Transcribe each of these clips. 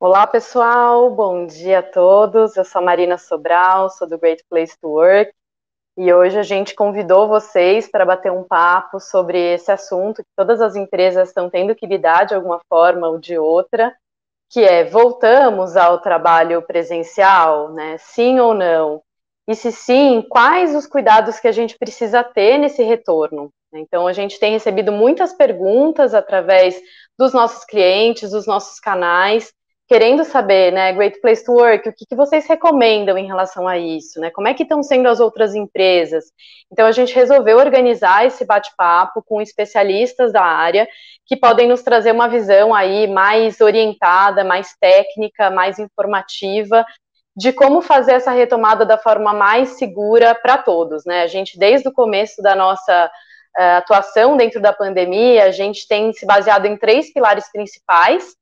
Olá, pessoal, bom dia a todos. Eu sou a Marina Sobral, sou do Great Place to Work e hoje a gente convidou vocês para bater um papo sobre esse assunto que todas as empresas estão tendo que lidar de alguma forma ou de outra, que é: voltamos ao trabalho presencial, né? Sim ou não? E se sim, quais os cuidados que a gente precisa ter nesse retorno? Então, a gente tem recebido muitas perguntas através dos nossos clientes, dos nossos canais, querendo saber, né, Great Place to Work, o que vocês recomendam em relação a isso, né? Como é que estão sendo as outras empresas? Então, a gente resolveu organizar esse bate-papo com especialistas da área que podem nos trazer uma visão aí mais orientada, mais técnica, mais informativa, de como fazer essa retomada da forma mais segura para todos, né? A gente, desde o começo da nossa atuação dentro da pandemia, a gente tem se baseado em 3 pilares principais,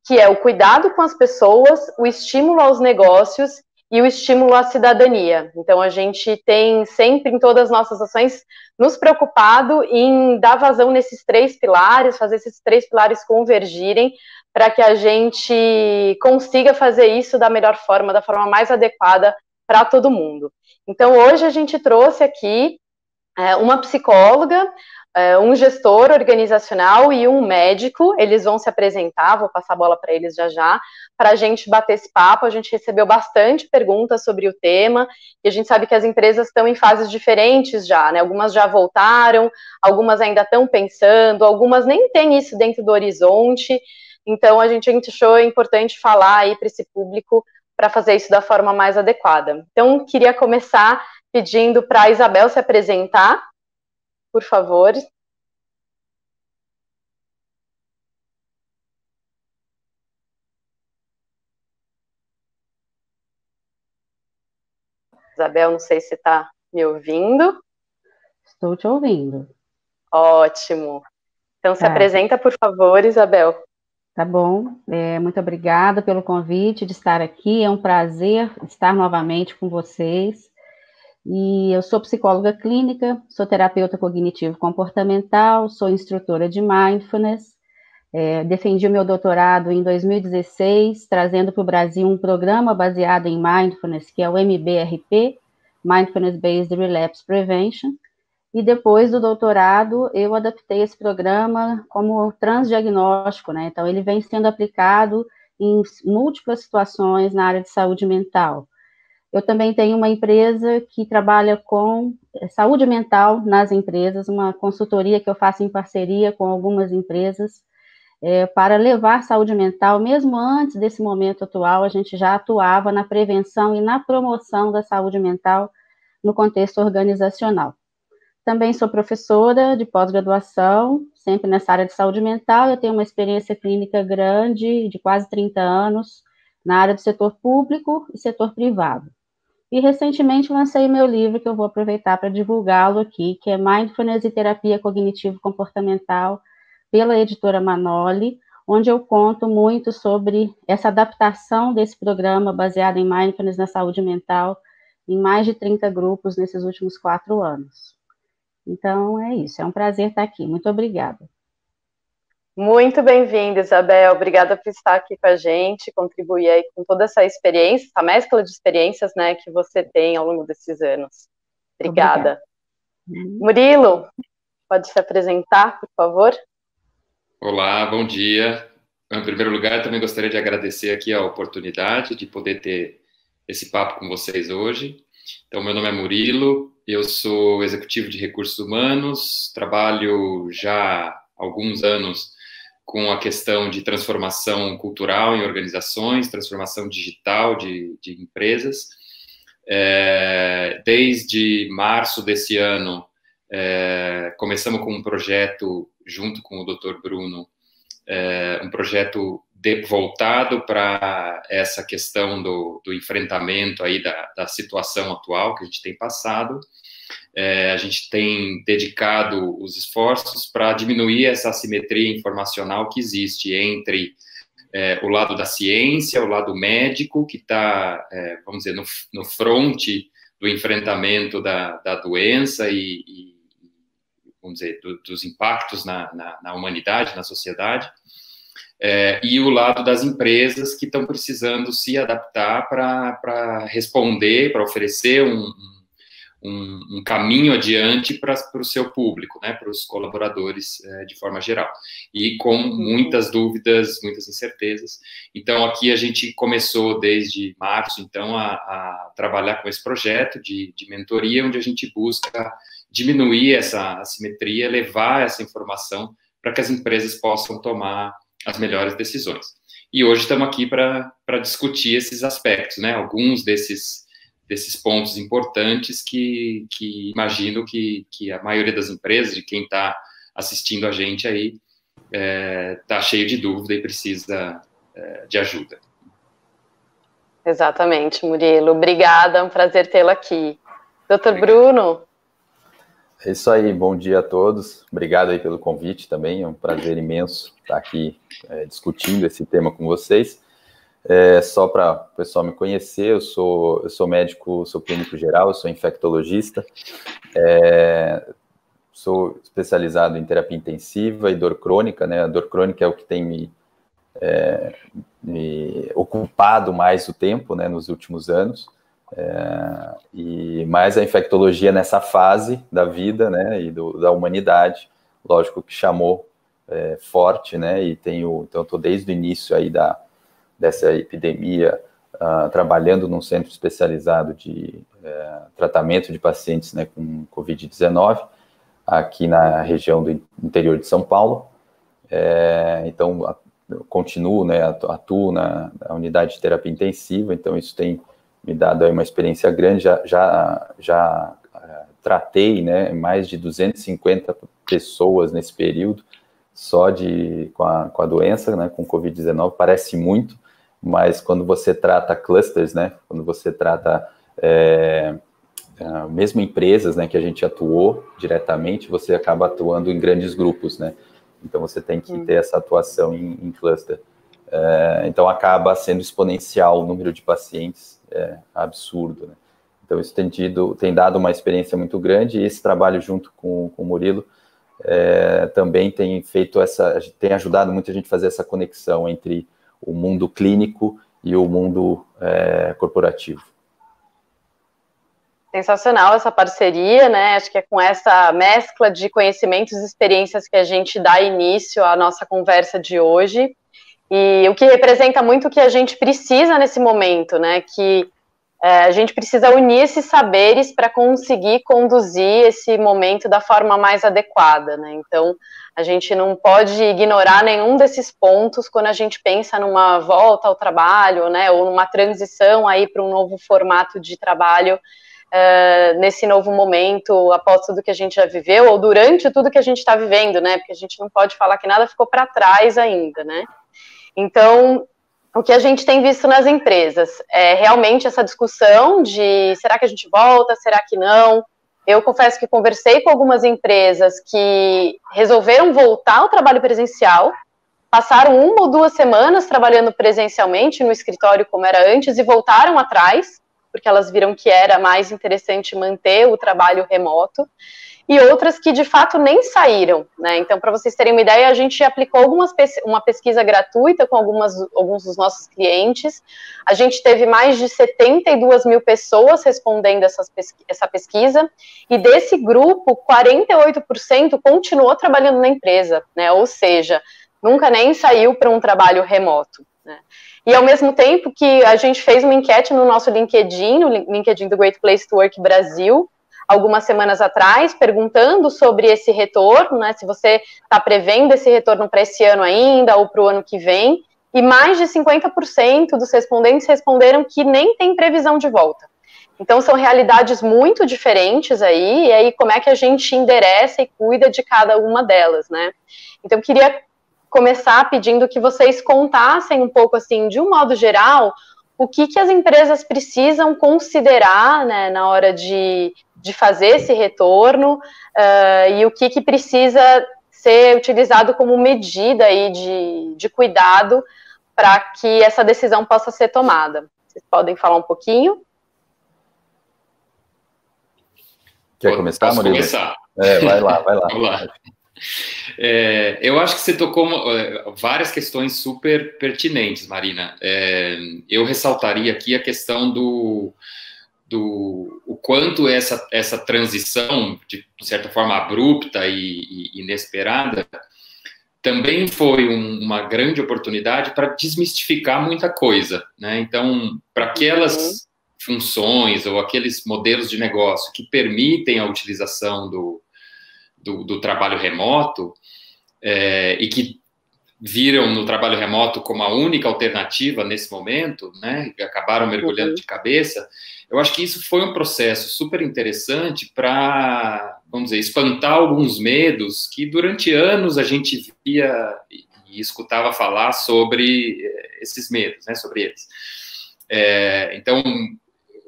que é o cuidado com as pessoas, o estímulo aos negócios e o estímulo à cidadania. Então, a gente tem sempre, em todas as nossas ações, nos preocupado em dar vazão nesses 3 pilares, fazer esses 3 pilares convergirem, para que a gente consiga fazer isso da melhor forma, da forma mais adequada para todo mundo. Então, hoje a gente trouxe aqui uma psicóloga, um gestor organizacional e um médico. Eles vão se apresentar, vou passar a bola para eles já, para a gente bater esse papo. A gente recebeu bastante perguntas sobre o tema, e a gente sabe que as empresas estão em fases diferentes já, né? Algumas já voltaram, algumas ainda estão pensando, algumas nem têm isso dentro do horizonte. Então, a gente achou importante falar aí para esse público para fazer isso da forma mais adequada. Então, queria começar pedindo para a Isabel se apresentar, por favor. Isabel, não sei se está me ouvindo. Estou te ouvindo. Ótimo. Então, se Tá, apresenta, por favor, Isabel. tá bom. Muito obrigada pelo convite de estar aqui. É um prazer estar novamente com vocês. E eu sou psicóloga clínica, sou terapeuta cognitivo-comportamental, sou instrutora de mindfulness. Defendi o meu doutorado em 2016, trazendo para o Brasil um programa baseado em mindfulness, que é o MBRP, Mindfulness Based Relapse Prevention. E depois do doutorado, eu adaptei esse programa como transdiagnóstico, né? Então, ele vem sendo aplicado em múltiplas situações na área de saúde mental. Eu também tenho uma empresa que trabalha com saúde mental nas empresas, uma consultoria que eu faço em parceria com algumas empresas, para levar saúde mental. Mesmo antes desse momento atual, a gente já atuava na prevenção e na promoção da saúde mental no contexto organizacional. Também sou professora de pós-graduação, sempre nessa área de saúde mental. Eu tenho uma experiência clínica grande, de quase 30 anos, na área do setor público e setor privado. E recentemente lancei meu livro, que eu vou aproveitar para divulgá-lo aqui, que é Mindfulness e Terapia Cognitivo-Comportamental, pela editora Manoli, onde eu conto muito sobre essa adaptação desse programa baseado em Mindfulness na saúde mental, em mais de 30 grupos nesses últimos 4 anos. Então, é isso. É um prazer estar aqui. Muito obrigada. Muito bem-vinda, Isabel. Obrigada por estar aqui com a gente, contribuir aí com toda essa experiência, essa mescla de experiências, né, que você tem ao longo desses anos. Muito obrigada. Obrigada. Murilo, pode se apresentar, por favor? Olá, bom dia. Em primeiro lugar, também gostaria de agradecer aqui a oportunidade de poder ter esse papo com vocês hoje. Então, meu nome é Murilo, eu sou executivo de recursos humanos, trabalho já há alguns anos com a questão de transformação cultural em organizações, transformação digital de empresas. Desde março desse ano, começamos com um projeto junto com o Dr. Bruno, um projeto voltado para essa questão do enfrentamento aí da situação atual que a gente tem passado. A gente tem dedicado os esforços para diminuir essa assimetria informacional que existe entre o lado da ciência, o lado médico, que está, vamos dizer, no fronte do enfrentamento da doença vamos dizer, dos impactos na humanidade, na sociedade, e o lado das empresas que estão precisando se adaptar para responder, para oferecer um caminho adiante para o seu público, né, para os colaboradores de forma geral, e com muitas dúvidas, muitas incertezas. Então, aqui a gente começou desde março, então, a trabalhar com esse projeto de mentoria, onde a gente busca diminuir essa assimetria, levar essa informação para que as empresas possam tomar as melhores decisões. E hoje estamos aqui para discutir esses aspectos, né, alguns desses pontos importantes que imagino que a maioria das empresas, de quem está assistindo a gente aí, está cheio de dúvida e precisa de ajuda. Exatamente, Murilo. Obrigada, é um prazer tê-lo aqui. Dr. Bruno? É isso aí, bom dia a todos. Obrigado aí pelo convite também, é um prazer imenso estar aqui discutindo esse tema com vocês. Só para o pessoal me conhecer, eu sou médico, sou clínico geral, eu sou infectologista, sou especializado em terapia intensiva e dor crônica, né? A dor crônica é o que tem me ocupado mais o tempo, né, nos últimos anos, e mais a infectologia nessa fase da vida, né, e da humanidade, lógico que chamou forte, né, e então eu estou desde o início aí dessa epidemia, trabalhando num centro especializado de tratamento de pacientes, né, com Covid-19, aqui na região do interior de São Paulo. Então, eu continuo, né, atuo na unidade de terapia intensiva, então isso tem me dado aí uma experiência grande, já tratei, né, mais de 250 pessoas nesse período, só com a doença, né, com Covid-19, parece muito, mas quando você trata clusters, né, quando você trata mesmo empresas, né, que a gente atuou diretamente, você acaba atuando em grandes grupos, né, então você tem que ter essa atuação em cluster. Então acaba sendo exponencial o número de pacientes, absurdo, né. Então isso tem dado uma experiência muito grande, e esse trabalho junto com o Murilo também tem ajudado muito a gente a fazer essa conexão entre o mundo clínico e o mundo corporativo. Sensacional essa parceria, né? Acho que é com essa mescla de conhecimentos e experiências que a gente dá início à nossa conversa de hoje, e o que representa muito o que a gente precisa nesse momento, né? Que a gente precisa unir esses saberes para conseguir conduzir esse momento da forma mais adequada, né? Então, a gente não pode ignorar nenhum desses pontos quando a gente pensa numa volta ao trabalho, né? Ou numa transição aí para um novo formato de trabalho, nesse novo momento, após tudo que a gente já viveu, ou durante tudo que a gente está vivendo, né? Porque a gente não pode falar que nada ficou para trás ainda, né? Então, o que a gente tem visto nas empresas é realmente essa discussão de será que a gente volta, será que não? Eu confesso que conversei com algumas empresas que resolveram voltar ao trabalho presencial, passaram 1 ou 2 semanas trabalhando presencialmente no escritório como era antes e voltaram atrás, porque elas viram que era mais interessante manter o trabalho remoto, e outras que de fato nem saíram, né? Então, para vocês terem uma ideia, a gente aplicou uma pesquisa gratuita com alguns dos nossos clientes. A gente teve mais de 72 mil pessoas respondendo essa pesquisa, e desse grupo, 48% continuou trabalhando na empresa, né? Ou seja, nunca nem saiu para um trabalho remoto, né? E ao mesmo tempo que a gente fez uma enquete no nosso LinkedIn, no LinkedIn do Great Place to Work Brasil, algumas semanas atrás, perguntando sobre esse retorno, né, se você está prevendo esse retorno para esse ano ainda ou para o ano que vem, e mais de 50% dos respondentes responderam que nem tem previsão de volta. Então, são realidades muito diferentes aí, e aí como é que a gente endereça e cuida de cada uma delas, né? Então, eu queria começar pedindo que vocês contassem um pouco, assim, de um modo geral, o que as empresas precisam considerar, né, na hora de fazer esse retorno, e o que precisa ser utilizado como medida aí de cuidado para que essa decisão possa ser tomada. Vocês podem falar um pouquinho? Quer começar, Murilo? Começar. Vai lá. Vamos lá. Eu acho que você tocou várias questões super pertinentes, Marina. Eu ressaltaria aqui a questão do o quanto essa transição, de certa forma abrupta e inesperada, também foi uma grande oportunidade para desmistificar muita coisa, né? Então, para aquelas funções ou aqueles modelos de negócio que permitem a utilização do trabalho remoto, e que viram no trabalho remoto como a única alternativa nesse momento, né, e acabaram mergulhando de cabeça, eu acho que isso foi um processo super interessante para, vamos dizer, espantar alguns medos que durante anos a gente via e escutava falar sobre esses medos, né, sobre eles. Então,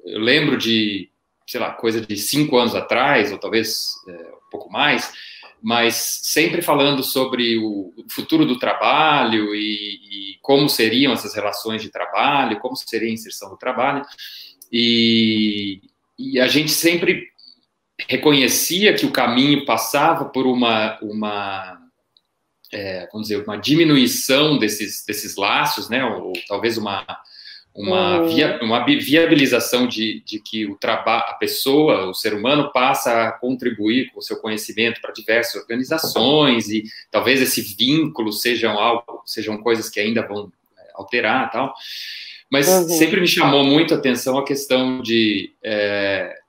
eu lembro de, sei lá, coisa de 5 anos atrás, ou talvez um pouco mais, mas sempre falando sobre o futuro do trabalho e como seriam essas relações de trabalho, como seria a inserção do trabalho, e a gente sempre reconhecia que o caminho passava por vamos dizer, uma diminuição desses laços, né, ou talvez uma viabilização de que a pessoa, o ser humano, passa a contribuir com o seu conhecimento para diversas organizações, e talvez esse vínculo sejam coisas que ainda vão alterar e tal. Mas sempre me chamou muito a atenção a questão de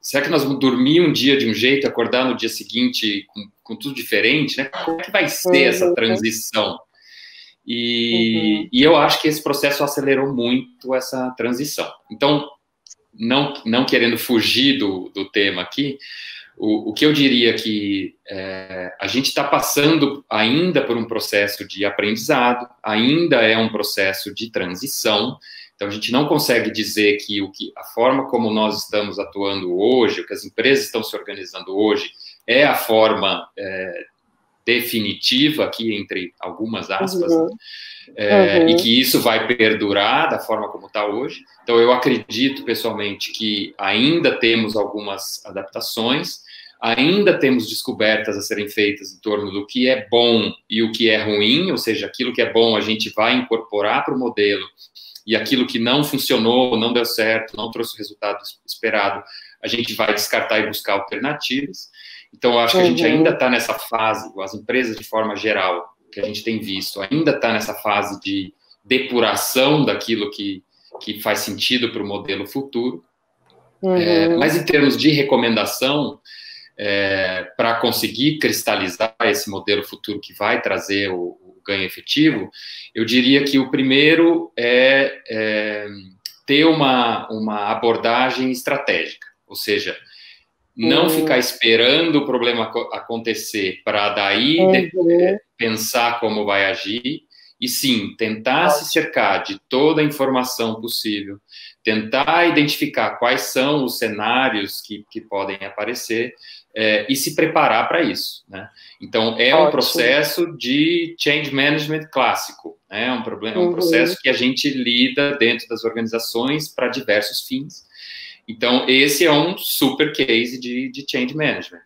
será que nós vamos dormir um dia de um jeito, acordar no dia seguinte com tudo diferente, né? Como é que vai ser essa transição? E eu acho que esse processo acelerou muito essa transição. Então, não querendo fugir do tema aqui, o que eu diria que a gente está passando ainda por um processo de aprendizado, ainda é um processo de transição. Então, a gente não consegue dizer que a forma como nós estamos atuando hoje, o que as empresas estão se organizando hoje, é a forma definitiva, aqui entre algumas aspas, e que isso vai perdurar da forma como está hoje. Então, eu acredito, pessoalmente, que ainda temos algumas adaptações, ainda temos descobertas a serem feitas em torno do que é bom e o que é ruim, ou seja, aquilo que é bom a gente vai incorporar para o modelo, e aquilo que não funcionou, não deu certo, não trouxe o resultado esperado, a gente vai descartar e buscar alternativas. Então, eu acho que a gente ainda está nessa fase, as empresas de forma geral, que a gente tem visto, ainda está nessa fase de depuração daquilo que faz sentido para o modelo futuro. Mas em termos de recomendação, para conseguir cristalizar esse modelo futuro que vai trazer o ganho efetivo, eu diria que o primeiro é ter uma abordagem estratégica, ou seja, não ficar esperando o problema acontecer para daí pensar como vai agir, e sim, tentar se cercar de toda a informação possível, tentar identificar quais são os cenários que podem aparecer, e se preparar para isso, né? Então, um processo de change management clássico, né? É um processo que a gente lida dentro das organizações para diversos fins. Então, esse é um super case de change management.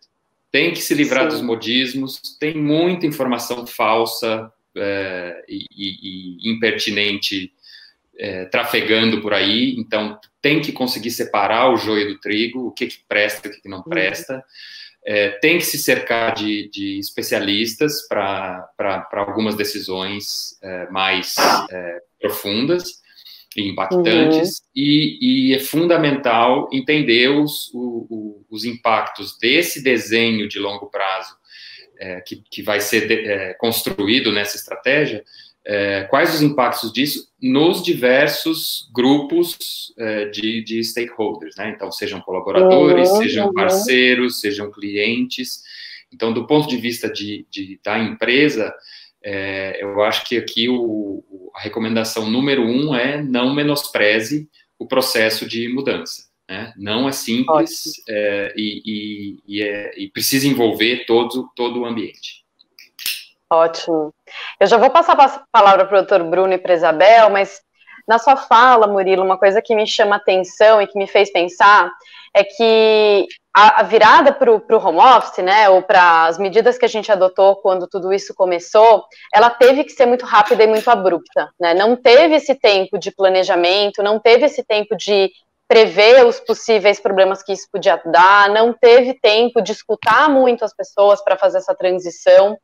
Tem que se livrar dos modismos, tem muita informação falsa e impertinente trafegando por aí, então tem que conseguir separar o joio do trigo, o que presta e o que não presta. Tem que se cercar de especialistas para algumas decisões mais profundas e impactantes, e é fundamental entender os impactos desse desenho de longo prazo que vai ser construído nessa estratégia, quais os impactos disso nos diversos grupos de stakeholders, né? Então, sejam colaboradores, sejam parceiros, sejam clientes. Então, do ponto de vista da empresa, eu acho que aqui a recomendação número 1 é não menospreze o processo de mudança, né? Não é simples e precisa envolver todo o ambiente. Ótimo. Eu já vou passar a palavra para o Dr. Bruno e para a Isabel, mas Na sua fala, Murilo, uma coisa que me chama atenção e que me fez pensar é que a virada para o home office, né, ou para as medidas que a gente adotou quando tudo isso começou, ela teve que ser muito rápida e muito abrupta, né? Não teve esse tempo de planejamento, não teve esse tempo de prever os possíveis problemas que isso podia dar, não teve tempo de escutar muito as pessoas para fazer essa transição.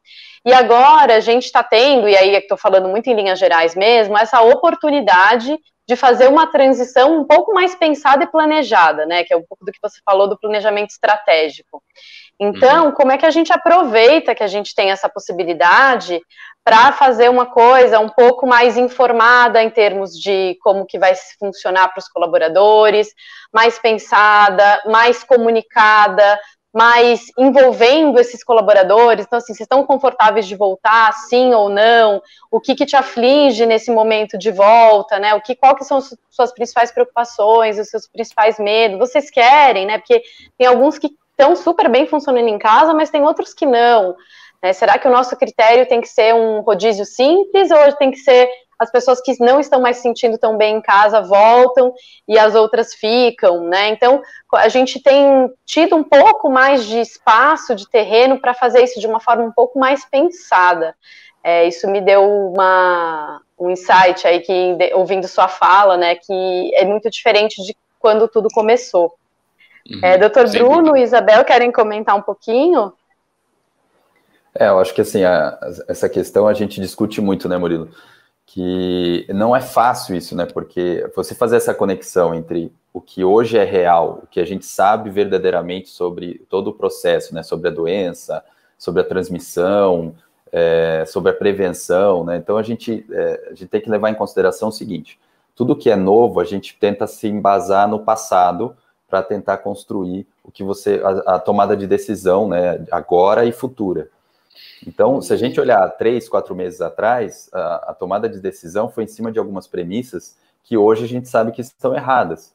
E agora a gente está tendo, e aí estou falando muito em linhas gerais mesmo, essa oportunidade de fazer uma transição um pouco mais pensada e planejada, né? Que é um pouco do que você falou do planejamento estratégico. Então, como é que a gente aproveita que a gente tem essa possibilidade para fazer uma coisa um pouco mais informada em termos de como que vai funcionar para os colaboradores, mais pensada, mais comunicada, mais envolvendo esses colaboradores? Então, assim, vocês estão confortáveis de voltar, sim ou não? O que te aflige nesse momento de volta, né? Qual que são as suas principais preocupações, os seus principais medos? Vocês querem, né? Porque tem alguns que estão super bem funcionando em casa, mas tem outros que não. Né? Será que o nosso critério tem que ser um rodízio simples ou tem que ser as pessoas que não estão mais se sentindo tão bem em casa voltam e as outras ficam, né? Então, a gente tem tido um pouco mais de espaço, de terreno para fazer isso de uma forma um pouco mais pensada. Isso me deu um insight aí, ouvindo sua fala, né, que é muito diferente de quando tudo começou. Doutor Bruno e Isabel, querem comentar um pouquinho? Eu acho que assim, essa questão a gente discute muito, né, Murilo? Que não é fácil isso, né? Porque você fazer essa conexão entre o que hoje é real, o que a gente sabe verdadeiramente sobre todo o processo, né? Sobre a doença, sobre a transmissão, sobre a prevenção, né? Então a gente tem que levar em consideração o seguinte: tudo que é novo, a gente tenta se embasar no passado para tentar construir a tomada de decisão, né? Agora e futura. Então, se a gente olhar 3, 4 meses atrás, a tomada de decisão foi em cima de algumas premissas que hoje a gente sabe que estão erradas.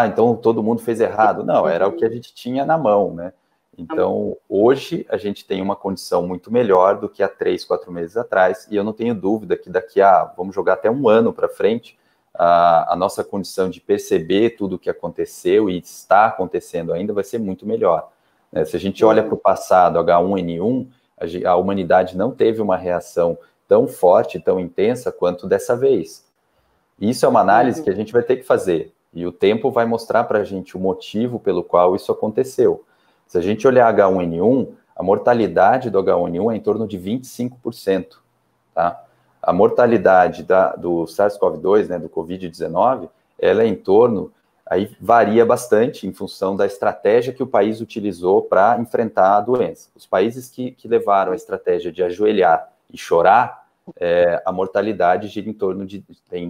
Então todo mundo fez errado. Não, era o que a gente tinha na mão, né? Então, hoje a gente tem uma condição muito melhor do que há 3, 4 meses atrás, e eu não tenho dúvida que daqui vamos jogar até um ano para frente, a nossa condição de perceber tudo o que aconteceu e está acontecendo ainda vai ser muito melhor. Né? Se a gente olha para o passado, H1N1, a humanidade não teve uma reação tão forte, tão intensa quanto dessa vez. Isso é uma análise que a gente vai ter que fazer, e o tempo vai mostrar para a gente o motivo pelo qual isso aconteceu. Se a gente olhar H1N1, a mortalidade do H1N1 é em torno de 25%. Tá? A mortalidade do SARS-CoV-2, né, do Covid-19, ela é em torno, aí varia bastante em função da estratégia que o país utilizou para enfrentar a doença. Os países que levaram a estratégia de ajoelhar e chorar, a mortalidade gira em torno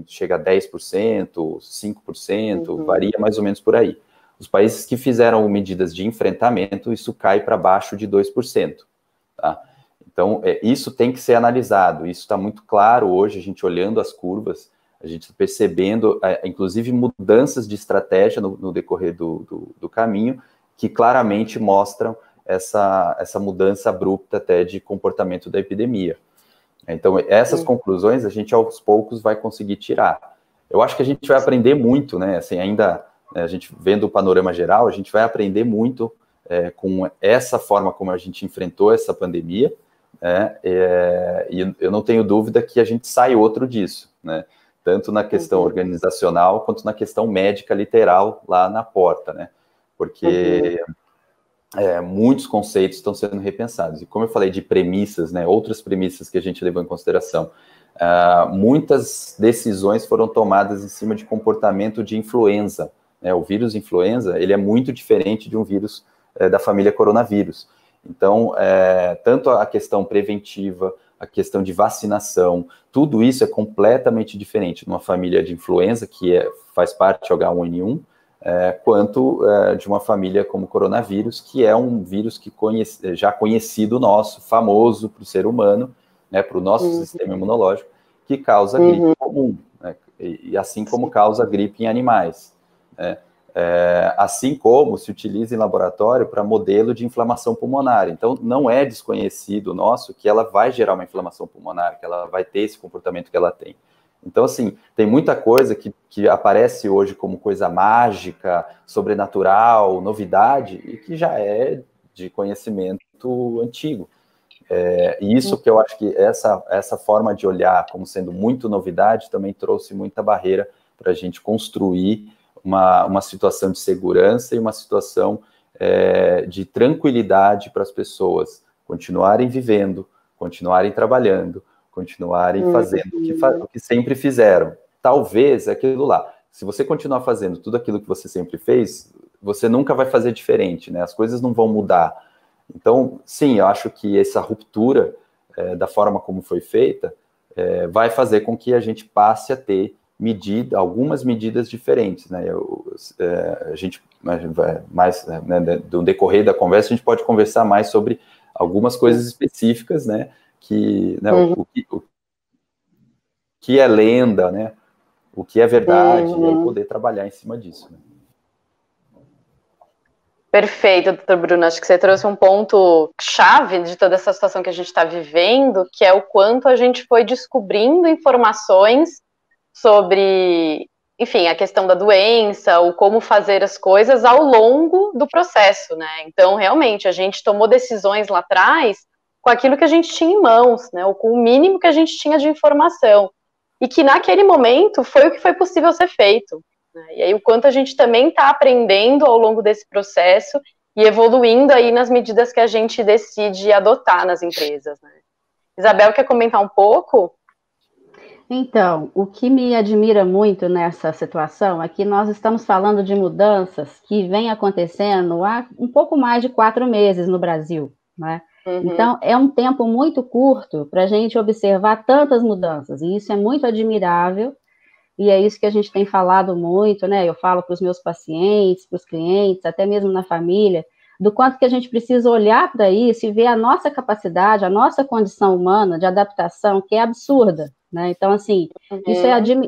chega a 10%, 5%, varia mais ou menos por aí. Os países que fizeram medidas de enfrentamento, isso cai para baixo de 2%. Tá? Então, isso tem que ser analisado, isso está muito claro hoje, a gente olhando as curvas, a gente percebendo, inclusive, mudanças de estratégia no decorrer do caminho, que claramente mostram essa mudança abrupta até de comportamento da epidemia. Então, essas conclusões a gente, aos poucos, vai conseguir tirar. Eu acho que a gente vai aprender muito, né? Assim, ainda, a gente vendo o panorama geral, a gente vai aprender muito com essa forma como a gente enfrentou essa pandemia, e eu não tenho dúvida que a gente sai outro disso, né? Tanto na questão organizacional, quanto na questão médica literal lá na porta, né? Porque muitos conceitos estão sendo repensados. E como eu falei de premissas, né? Outras premissas que a gente levou em consideração, muitas decisões foram tomadas em cima de comportamento de influenza, né? O vírus influenza, ele é muito diferente de um vírus da família coronavírus. Então, tanto a questão preventiva, a questão de vacinação, tudo isso é completamente diferente numa família de influenza, que faz parte do H1N1, quanto de uma família como coronavírus, que é um vírus que já conhecido nosso, famoso para o ser humano, né, para o nosso sistema imunológico, que causa gripe comum, né, e assim como causa gripe em animais, né. Assim como se utiliza em laboratório para modelo de inflamação pulmonar. Então, não é desconhecido nosso que ela vai gerar uma inflamação pulmonar, que ela vai ter esse comportamento que ela tem. Então, assim, tem muita coisa que aparece hoje como coisa mágica, sobrenatural, novidade, e que já é de conhecimento antigo. E isso que eu acho que essa forma de olhar como sendo muito novidade também trouxe muita barreira para a gente construir uma situação de segurança e uma situação de tranquilidade para as pessoas continuarem vivendo, continuarem trabalhando, continuarem fazendo o que sempre fizeram. Talvez aquilo lá. Se você continuar fazendo tudo aquilo que você sempre fez, você nunca vai fazer diferente, né? As coisas não vão mudar. Então, sim, eu acho que essa ruptura da forma como foi feita vai fazer com que a gente passe a ter algumas medidas diferentes, né? A gente mais do decorrer da conversa a gente pode conversar mais sobre algumas coisas específicas, né? Que, né, o que é lenda, né? O que é verdade, e aí poder trabalhar em cima disso, né? Perfeito, doutor Bruno. Acho que você trouxe um ponto chave de toda essa situação que a gente está vivendo, que é o quanto a gente foi descobrindo informações sobre, enfim, a questão da doença, o como fazer as coisas ao longo do processo, né? Então, realmente, a gente tomou decisões lá atrás com aquilo que a gente tinha em mãos, né? Ou com o mínimo que a gente tinha de informação. E que naquele momento foi o que foi possível ser feito. E aí o quanto a gente também está aprendendo ao longo desse processo e evoluindo aí nas medidas que a gente decide adotar nas empresas, né? Isabel, quer comentar um pouco? Então, o que me admira muito nessa situação é que nós estamos falando de mudanças que vêm acontecendo há um pouco mais de 4 meses no Brasil, né? Então, é um tempo muito curto para a gente observar tantas mudanças, e isso é muito admirável. E é isso que a gente tem falado muito, né? Eu falo para os meus pacientes, para os clientes, até mesmo na família, do quanto que a gente precisa olhar para isso e ver a nossa capacidade, a nossa condição humana de adaptação, que é absurda, né? Então, assim,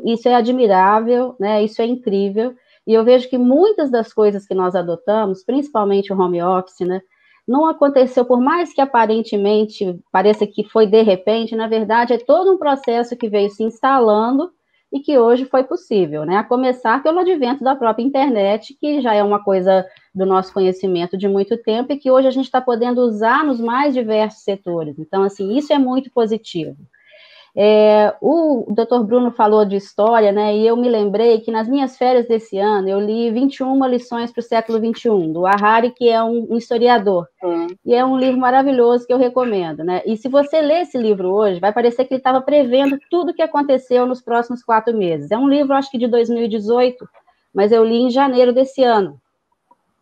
isso é admirável, né? Isso é incrível. E eu vejo que muitas das coisas que nós adotamos, principalmente o home office, né? Não aconteceu, por mais que aparentemente pareça que foi de repente, na verdade é todo um processo que veio se instalando e que hoje foi possível, né? A começar pelo advento da própria internet, que já é uma coisa do nosso conhecimento de muito tempo e que hoje a gente está podendo usar nos mais diversos setores. Então, assim, isso é muito positivo. O Dr. Bruno falou de história, né? E eu me lembrei que nas minhas férias desse ano eu li 21 lições para o século XXI, do Harari, que é um historiador. E é um livro maravilhoso que eu recomendo, né? E se você ler esse livro hoje, vai parecer que ele estava prevendo tudo o que aconteceu nos próximos 4 meses. É um livro, acho que de 2018, mas eu li em janeiro desse ano.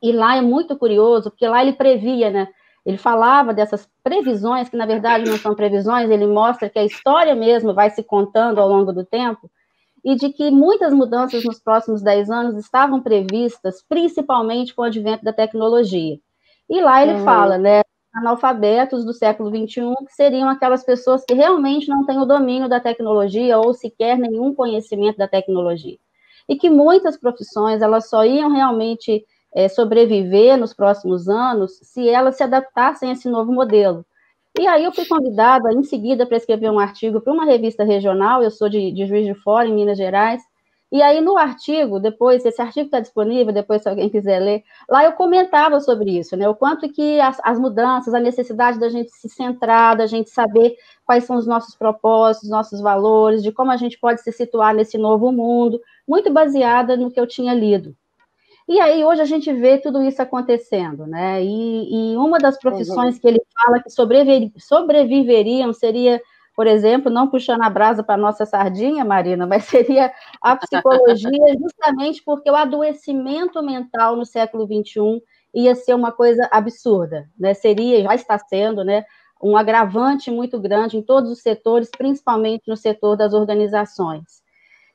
E lá é muito curioso, porque lá ele previa, né? Ele falava dessas previsões, que na verdade não são previsões, ele mostra que a história mesmo vai se contando ao longo do tempo, e de que muitas mudanças nos próximos 10 anos estavam previstas, principalmente com o advento da tecnologia. E lá ele fala, né, analfabetos do século XXI, que seriam aquelas pessoas que realmente não têm o domínio da tecnologia ou sequer nenhum conhecimento da tecnologia. E que muitas profissões, elas só iam realmente sobreviver nos próximos anos se elas se adaptassem a esse novo modelo. E aí eu fui convidada, em seguida, para escrever um artigo para uma revista regional, eu sou de Juiz de Fora, em Minas Gerais, e aí no artigo, depois, esse artigo está disponível, depois se alguém quiser ler, lá eu comentava sobre isso, né, o quanto que as mudanças, a necessidade da gente se centrar, da gente saber quais são os nossos propósitos, nossos valores, de como a gente pode se situar nesse novo mundo, muito baseada no que eu tinha lido. E aí, hoje a gente vê tudo isso acontecendo, né? E uma das profissões que ele fala que sobreviveriam seria, por exemplo, não puxando a brasa para a nossa sardinha, Marina, mas seria a psicologia, justamente porque o adoecimento mental no século XXI ia ser uma coisa absurda, né? Seria, já está sendo, né? Um agravante muito grande em todos os setores, principalmente no setor das organizações.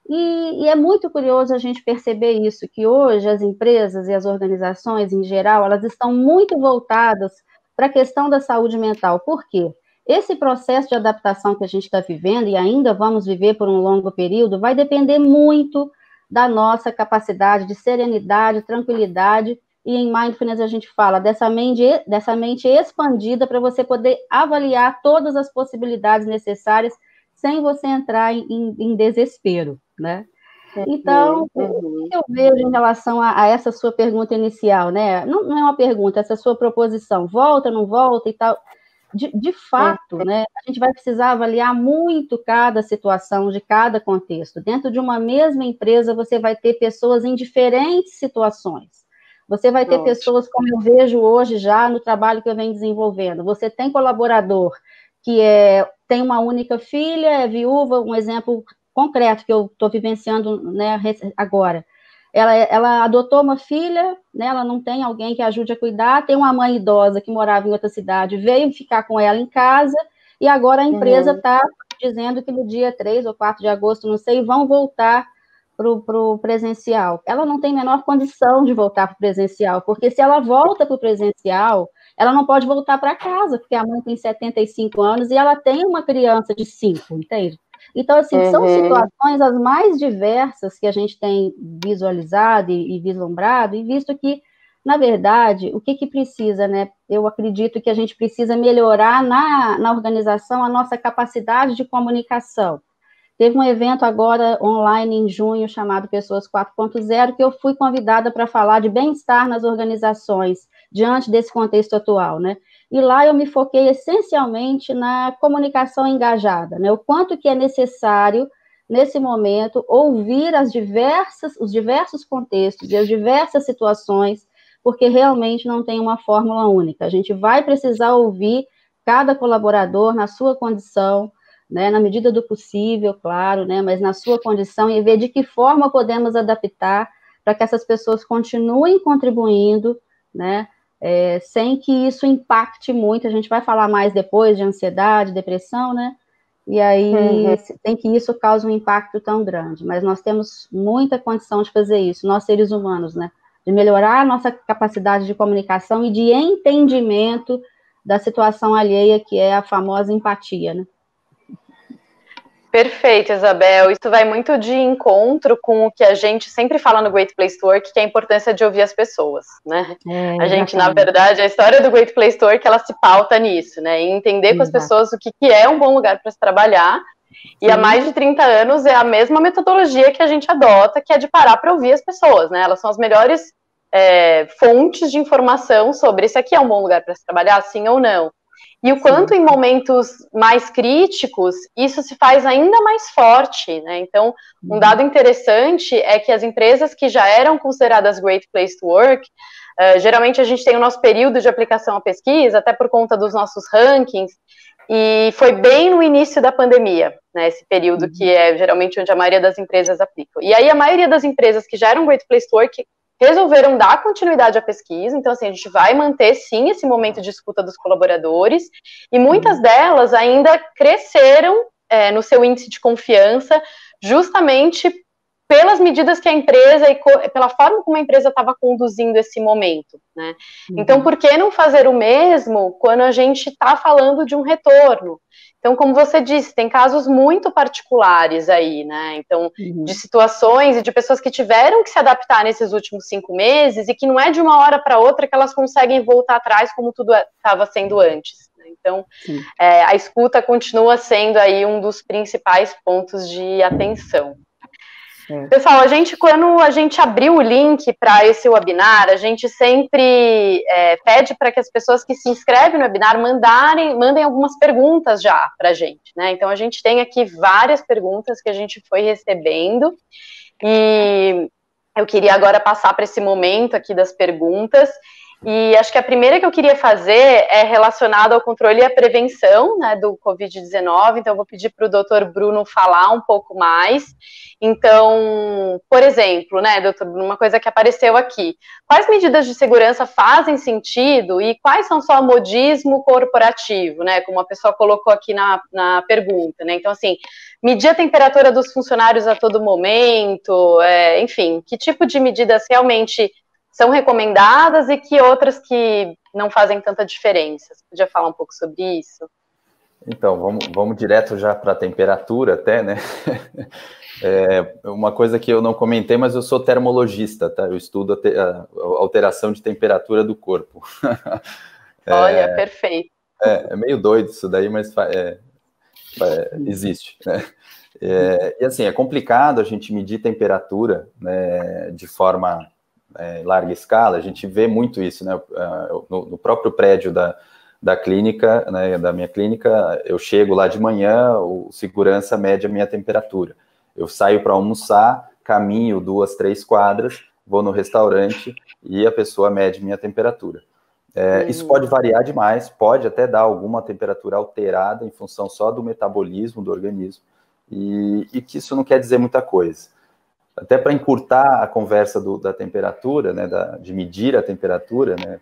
E é muito curioso a gente perceber isso, que hoje as empresas e as organizações, em geral, elas estão muito voltadas para a questão da saúde mental. Por quê? Esse processo de adaptação que a gente está vivendo, e ainda vamos viver por um longo período, vai depender muito da nossa capacidade de serenidade, tranquilidade, e em Mindfulness a gente fala dessa mente expandida para você poder avaliar todas as possibilidades necessárias sem você entrar em desespero, né? Então, o que eu vejo em relação a essa sua pergunta inicial, né? Não é uma pergunta, essa sua proposição, volta, não volta e tal. De fato, né, a gente vai precisar avaliar muito cada situação de cada contexto. Dentro de uma mesma empresa, você vai ter pessoas em diferentes situações. Você vai ter pessoas, como eu vejo hoje já no trabalho que eu venho desenvolvendo. Você tem colaborador que tem uma única filha, é viúva, um exemplo concreto que eu estou vivenciando, né, agora. Ela adotou uma filha, né, ela não tem alguém que ajude a cuidar, tem uma mãe idosa que morava em outra cidade, veio ficar com ela em casa, e agora a empresa está dizendo que no dia 3 ou 4 de agosto, não sei, vão voltar para o presencial. Ela não tem a menor condição de voltar para o presencial, porque se ela volta para o presencial, ela não pode voltar para casa, porque a mãe tem 75 anos e ela tem uma criança de 5, entende? Então, assim, são situações as mais diversas que a gente tem visualizado e vislumbrado, e visto que, na verdade, o que precisa, né? Eu acredito que a gente precisa melhorar na organização a nossa capacidade de comunicação. Teve um evento agora online em junho chamado Pessoas 4.0, que eu fui convidada para falar de bem-estar nas organizações diante desse contexto atual, né? E lá eu me foquei essencialmente na comunicação engajada, né? O quanto que é necessário, nesse momento, ouvir os diversos contextos e as diversas situações, porque realmente não tem uma fórmula única. A gente vai precisar ouvir cada colaborador na sua condição, né, na medida do possível, claro, né, mas na sua condição, e ver de que forma podemos adaptar para que essas pessoas continuem contribuindo, né, sem que isso impacte muito. A gente vai falar mais depois de ansiedade, depressão, né, e aí sem que isso cause um impacto tão grande, mas nós temos muita condição de fazer isso, nós seres humanos, né, de melhorar a nossa capacidade de comunicação e de entendimento da situação alheia, que é a famosa empatia, né. Perfeito, Isabel. Isso vai muito de encontro com o que a gente sempre fala no Great Place to Work, que é a importância de ouvir as pessoas, né? A gente, na verdade, a história do Great Place to Work, ela se pauta nisso, né? E entender com as pessoas o que é um bom lugar para se trabalhar. E há mais de 30 anos é a mesma metodologia que a gente adota, que é de parar para ouvir as pessoas, né? Elas são as melhores fontes de informação sobre se aqui é um bom lugar para se trabalhar, sim ou não. E o quanto em momentos mais críticos, isso se faz ainda mais forte, né? Então, um dado interessante é que as empresas que já eram consideradas Great Place to Work, geralmente a gente tem o nosso período de aplicação à pesquisa, até por conta dos nossos rankings, e foi bem no início da pandemia, né? Esse período que é geralmente onde a maioria das empresas aplicam. E aí a maioria das empresas que já eram Great Place to Work resolveram dar continuidade à pesquisa, então assim, a gente vai manter sim esse momento de escuta dos colaboradores, e muitas delas ainda cresceram no seu índice de confiança, justamente pelas medidas que a empresa e pela forma como a empresa estava conduzindo esse momento, né? Então, por que não fazer o mesmo quando a gente está falando de um retorno? Então, como você disse, tem casos muito particulares aí, né? Então, de situações e de pessoas que tiveram que se adaptar nesses últimos 5 meses e que não é de uma hora para outra que elas conseguem voltar atrás como tudo estava sendo antes. Né? Então, a escuta continua sendo aí um dos principais pontos de atenção. Pessoal, quando a gente abriu o link para esse webinar, a gente sempre pede para que as pessoas que se inscrevem no webinar mandem algumas perguntas já para a gente, né? Então, a gente tem aqui várias perguntas que a gente foi recebendo, e eu queria agora passar para esse momento aqui das perguntas. E acho que a primeira que eu queria fazer é relacionada ao controle e à prevenção, né, do Covid-19, então eu vou pedir para o doutor Bruno falar um pouco mais. Então, por exemplo, né, doutor Bruno, uma coisa que apareceu aqui, quais medidas de segurança fazem sentido e quais são só modismo corporativo, né, como a pessoa colocou aqui na pergunta, né, então assim, medir a temperatura dos funcionários a todo momento, enfim, que tipo de medidas realmente são recomendadas e que outras que não fazem tanta diferença? Você podia falar um pouco sobre isso? Então, vamos direto já para a temperatura até, né? Uma coisa que eu não comentei, mas eu sou termologista, tá? Eu estudo a alteração de temperatura do corpo. Olha, perfeito. É meio doido isso daí, mas existe, né? E assim, é complicado a gente medir temperatura, né, de forma larga escala. A gente vê muito isso, né? No próprio prédio da clínica, né, da minha clínica, eu chego lá de manhã, o segurança mede a minha temperatura. Eu saio para almoçar, caminho 2, 3 quadras, vou no restaurante e a pessoa mede minha temperatura. Isso pode variar demais, pode até dar alguma temperatura alterada em função só do metabolismo do organismo, e que isso não quer dizer muita coisa. Até para encurtar a conversa da temperatura, né, de medir a temperatura, né,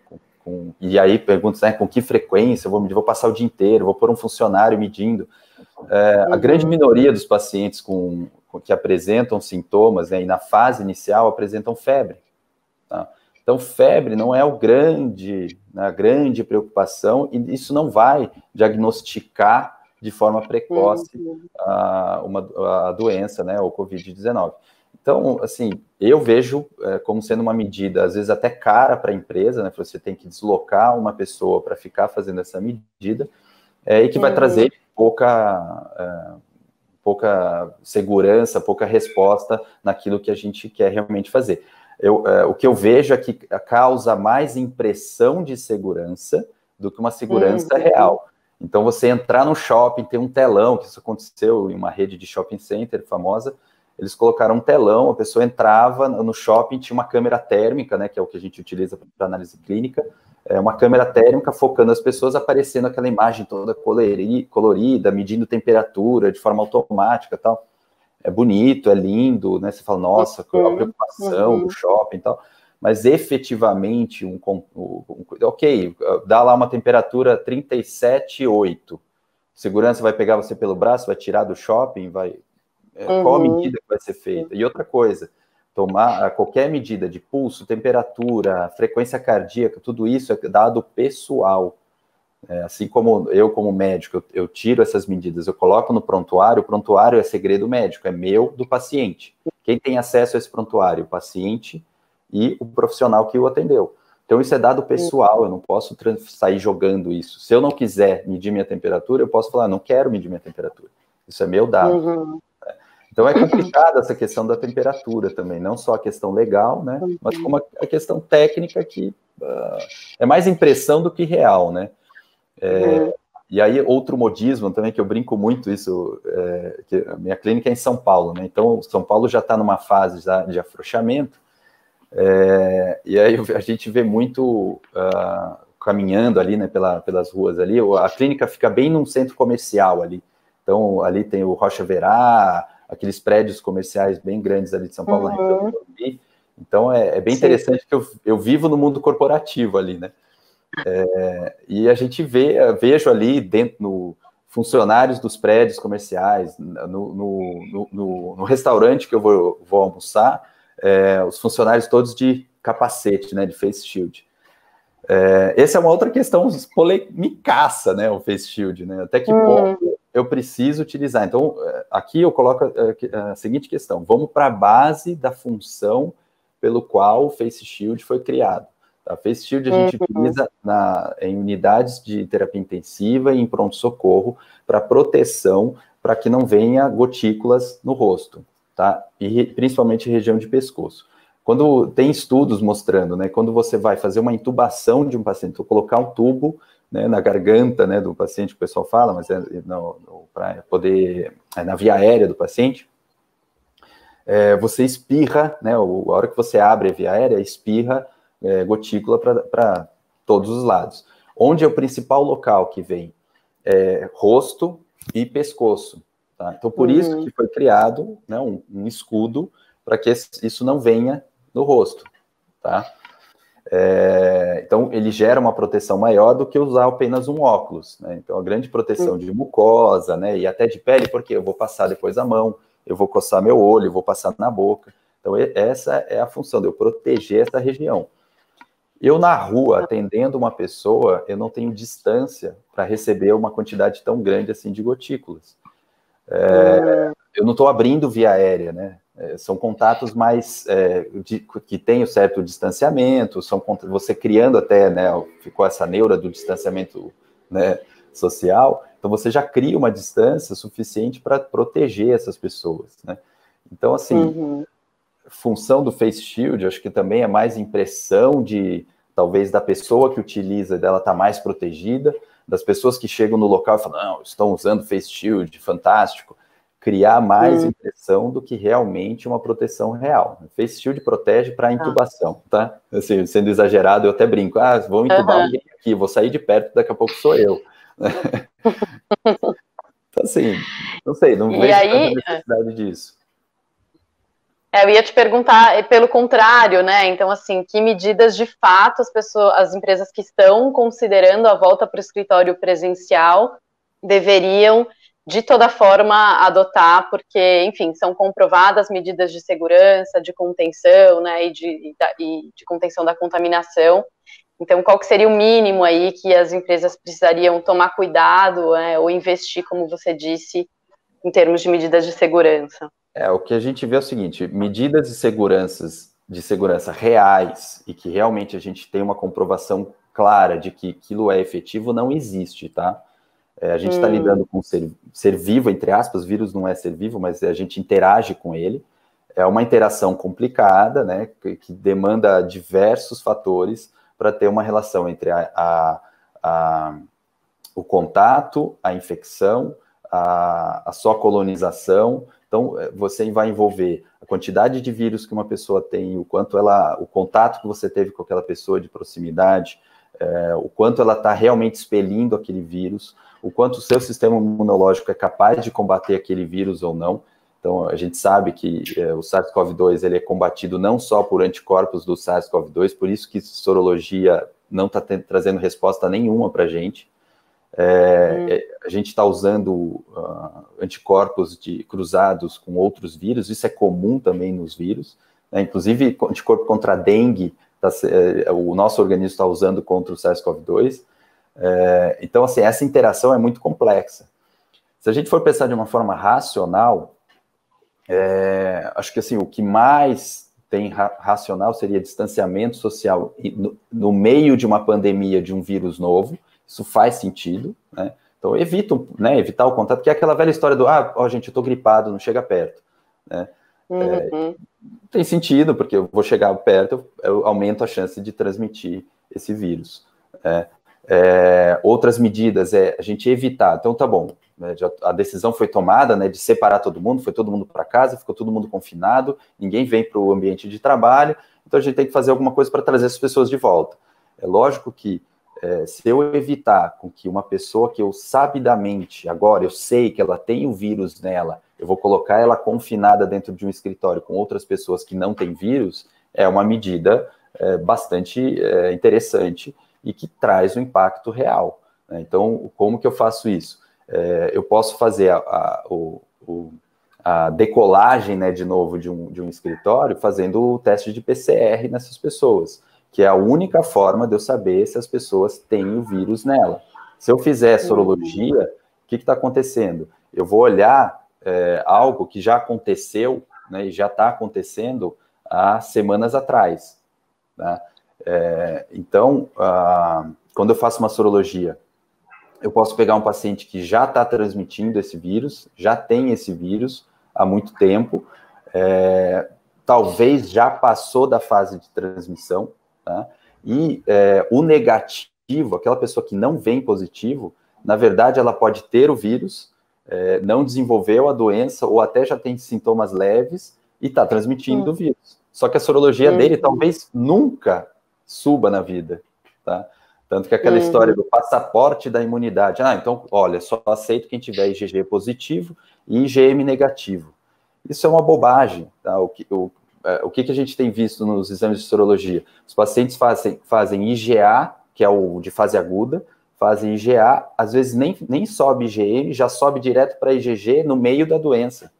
e aí pergunta, né, com que frequência eu vou medir, vou passar o dia inteiro, vou pôr um funcionário medindo. A grande minoria dos pacientes que apresentam sintomas, né, e na fase inicial apresentam febre, tá? Então, febre não é a grande preocupação, e isso não vai diagnosticar de forma precoce a doença, né, o Covid-19. Então, assim, eu vejo como sendo uma medida, às vezes até cara para a empresa, né, você tem que deslocar uma pessoa para ficar fazendo essa medida, e que vai trazer pouca segurança, pouca resposta naquilo que a gente quer realmente fazer. O que eu vejo é que causa mais impressão de segurança do que uma segurança real. Então, você entrar no shopping, tem um telão, que isso aconteceu em uma rede de shopping center famosa, eles colocaram um telão, a pessoa entrava no shopping, tinha uma câmera térmica, né, que é o que a gente utiliza para análise clínica, uma câmera térmica focando as pessoas, aparecendo aquela imagem toda colorida, medindo temperatura de forma automática e tal. É bonito, é lindo, né? Você fala, nossa, qual a preocupação do shopping e tal. Mas efetivamente, ok, dá lá uma temperatura 37,8. Segurança vai pegar você pelo braço, vai tirar do shopping, qual a medida que vai ser feita? E outra coisa, tomar qualquer medida de pulso, temperatura, frequência cardíaca, tudo isso é dado pessoal. Assim como eu, como médico, eu tiro essas medidas, eu coloco no prontuário, o prontuário é segredo médico, é meu, do paciente. Quem tem acesso a esse prontuário? O paciente e o profissional que o atendeu. Então, isso é dado pessoal, eu não posso sair jogando isso. Se eu não quiser medir minha temperatura, eu posso falar, não quero medir minha temperatura. Isso é meu dado. Então, é complicada essa questão da temperatura também, não só a questão legal, né, mas como a questão técnica, que é mais impressão do que real, né. E aí, outro modismo também, que eu brinco muito isso, que a minha clínica é em São Paulo, né? Então, São Paulo já está numa fase de afrouxamento, e aí a gente vê muito caminhando ali, né, pelas ruas ali, a clínica fica bem num centro comercial ali. Então, ali tem o Rocha Verá, aqueles prédios comerciais bem grandes ali de São Paulo, na região do Morumbi. Então, é bem interessante que eu vivo no mundo corporativo ali, né? E a gente vejo ali dentro, funcionários dos prédios comerciais, no restaurante que eu vou almoçar, os funcionários todos de capacete, né, de face shield. Essa é uma outra questão polemicaça, né, o face shield, né, até que ponto eu preciso utilizar. Então, aqui eu coloco a seguinte questão: vamos para a base da função pelo qual o face shield foi criado. A face shield a gente utiliza em unidades de terapia intensiva e em pronto-socorro para proteção, para que não venha gotículas no rosto, tá? E principalmente região de pescoço. Quando tem estudos mostrando, né, quando você vai fazer uma intubação de um paciente, ou colocar um tubo, né, na garganta, né, do paciente, que o pessoal fala, mas para poder, na via aérea do paciente, você espirra, né, a hora que você abre a via aérea, espirra gotícula para todos os lados. Onde é o principal local que vem? Rosto e pescoço. Tá? Então, por isso que foi criado, né, um escudo para que isso não venha no rosto. Tá? Então, ele gera uma proteção maior do que usar apenas um óculos. Né? Então, a grande proteção de mucosa, né, e até de pele, porque eu vou passar depois a mão, eu vou coçar meu olho, eu vou passar na boca. Então, essa é a função de eu proteger essa região. Eu, na rua, atendendo uma pessoa, eu não tenho distância para receber uma quantidade tão grande assim de gotículas. Eu não estou abrindo via aérea, né? São contatos mais que têm um certo distanciamento, você criando até, né? Ficou essa neura do distanciamento, né, social, então você já cria uma distância suficiente para proteger essas pessoas, né? Então, assim, função do Face Shield, acho que também é mais impressão de, talvez, da pessoa que utiliza, dela estar mais protegida, das pessoas que chegam no local e falam, não, estão usando Face Shield, fantástico, criar mais impressão do que realmente uma proteção real. Face Shield protege para intubação, tá? Assim, sendo exagerado, eu até brinco, vou intubar alguém aqui, vou sair de perto, daqui a pouco sou eu. Então, assim, não sei, não vejo tanta necessidade disso. Eu ia te perguntar, pelo contrário, né? Então, assim, que medidas de fato as empresas que estão considerando a volta para o escritório presencial deveriam, de toda forma, adotar, porque, enfim, são comprovadas medidas de segurança, de contenção, né? E de contenção da contaminação. Então, qual que seria o mínimo aí que as empresas precisariam tomar cuidado, ou investir, como você disse, em termos de medidas de segurança? O que a gente vê é o seguinte, medidas de segurança reais e que realmente a gente tem uma comprovação clara de que aquilo é efetivo, não existe, tá? A gente está lidando com ser vivo, entre aspas, vírus não é ser vivo, mas a gente interage com ele. É uma interação complicada, né, que demanda diversos fatores para ter uma relação entre o contato, a infecção, a sua colonização. Então, você vai envolver a quantidade de vírus que uma pessoa tem, o contato que você teve com aquela pessoa de proximidade, o quanto ela está realmente expelindo aquele vírus, o quanto o seu sistema imunológico é capaz de combater aquele vírus ou não. Então, a gente sabe que o SARS-CoV-2 ele é combatido não só por anticorpos do SARS-CoV-2, por isso que sorologia não está trazendo resposta nenhuma para a gente. A gente está usando anticorpos cruzados com outros vírus, isso é comum também nos vírus, né? Inclusive anticorpo contra a dengue, o nosso organismo está usando contra o SARS-CoV-2. Então, assim, essa interação é muito complexa. Se a gente for pensar de uma forma racional, acho que assim, o que mais tem racional seria distanciamento social no meio de uma pandemia de um vírus novo. Isso faz sentido, né? Então, evitar o contato, que é aquela velha história do, gente, eu tô gripado, não chega perto, né? Tem sentido, porque eu vou chegar perto, eu aumento a chance de transmitir esse vírus. Outras medidas a gente evitar. Então, tá bom, né, a decisão foi tomada, né, de separar todo mundo, foi todo mundo para casa, ficou todo mundo confinado, ninguém vem para o ambiente de trabalho, então a gente tem que fazer alguma coisa para trazer as pessoas de volta. É lógico que se eu evitar com que uma pessoa que eu sabidamente, agora eu sei que ela tem o vírus nela, eu vou colocar ela confinada dentro de um escritório com outras pessoas que não têm vírus, é uma medida bastante interessante e que traz um impacto real, né? Então, como que eu faço isso? Eu posso fazer a decolagem, né, de novo, de um escritório, fazendo o teste de PCR nessas pessoas, que é a única forma de eu saber se as pessoas têm o vírus nela. Se eu fizer sorologia, o que está acontecendo? Eu vou olhar algo que já aconteceu, né, e já está acontecendo há semanas atrás, né? Então, quando eu faço uma sorologia, eu posso pegar um paciente que já está transmitindo esse vírus, já tem esse vírus há muito tempo, talvez já passou da fase de transmissão, tá? E o negativo, aquela pessoa que não vem positivo, na verdade ela pode ter o vírus, não desenvolveu a doença ou até já tem sintomas leves e está transmitindo o vírus. Só que a sorologia dele talvez nunca suba na vida, tá? Tanto que aquela história do passaporte da imunidade. Então, olha, só aceito quem tiver IgG positivo e IgM negativo. Isso é uma bobagem, tá? O que a gente tem visto nos exames de sorologia? Os pacientes fazem IgA, que é o de fase aguda, fazem IgA, às vezes nem sobe IgM, já sobe direto para IgG no meio da doença.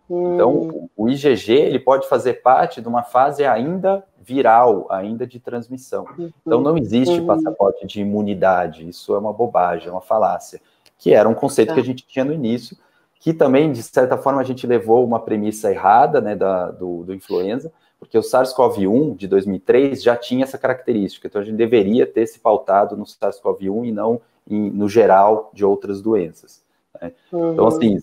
Então, o IgG, ele pode fazer parte de uma fase ainda viral, ainda de transmissão. Então, não existe passaporte de imunidade, isso é uma bobagem, é uma falácia, que era um conceito que a gente tinha no início, que também, de certa forma, a gente levou uma premissa errada, né, do influenza, porque o SARS-CoV-1 de 2003 já tinha essa característica, então a gente deveria ter se pautado no SARS-CoV-1 e não no geral de outras doenças. Né? Então, assim,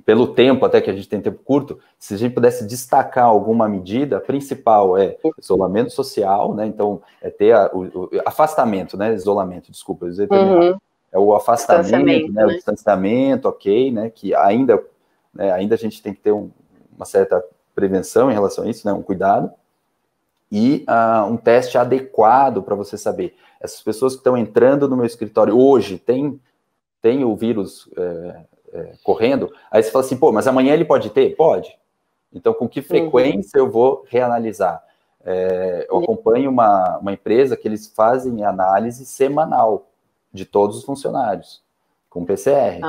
pelo tempo, até que a gente tem tempo curto, se a gente pudesse destacar alguma medida, a principal é isolamento social, né? Então, é ter afastamento, né? Isolamento, desculpa, eu usei errado. É o afastamento, né? O distanciamento, ok, né? Que ainda a gente tem que ter uma certa prevenção em relação a isso, né? Um cuidado. E um teste adequado para você saber. Essas pessoas que estão entrando no meu escritório hoje, tem o vírus correndo, aí você fala assim, pô, mas amanhã ele pode ter? Pode. Então, com que frequência eu vou reanalisar? Eu acompanho uma empresa que eles fazem análise semanal de todos os funcionários, com PCR.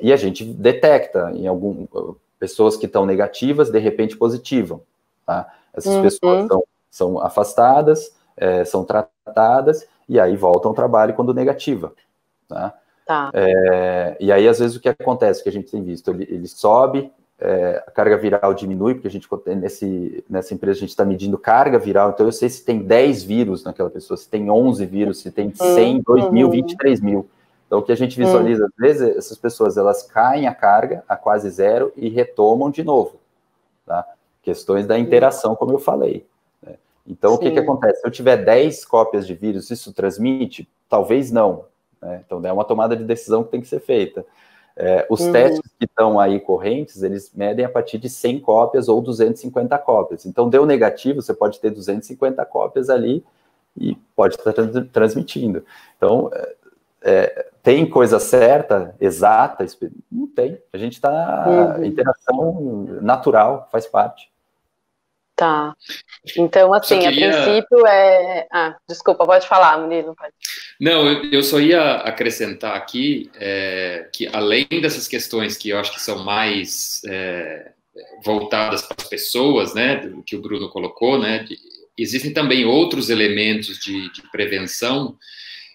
E a gente detecta em pessoas que estão negativas, de repente positivam. Tá? Essas pessoas são afastadas, são tratadas, e aí voltam ao trabalho quando negativa. Tá? E aí, às vezes, o que acontece, que a gente tem visto, ele sobe, a carga viral diminui, porque a gente, nessa empresa, a gente está medindo carga viral, então eu sei se tem 10 vírus naquela pessoa, se tem 11 vírus, se tem 100, 2 mil, 23 mil. Então, o que a gente visualiza, às vezes, essas pessoas, elas caem a carga a quase zero e retomam de novo. Tá? Questões da interação, como eu falei. Né? Então, o que acontece? Se eu tiver 10 cópias de vírus, isso transmite? Talvez não. Né? Então, é uma tomada de decisão que tem que ser feita. Os testes que estão aí correntes, eles medem a partir de 100 cópias ou 250 cópias. Então, deu negativo, você pode ter 250 cópias ali e pode estar transmitindo. Então, tem coisa certa, exata? Não tem. A gente está... Interação natural, faz parte. Tá. Então, assim, a princípio desculpa, pode falar, Murilo. Não, eu só ia acrescentar aqui que, além dessas questões que eu acho que são mais voltadas para as pessoas, né, que o Bruno colocou, né, existem também outros elementos de prevenção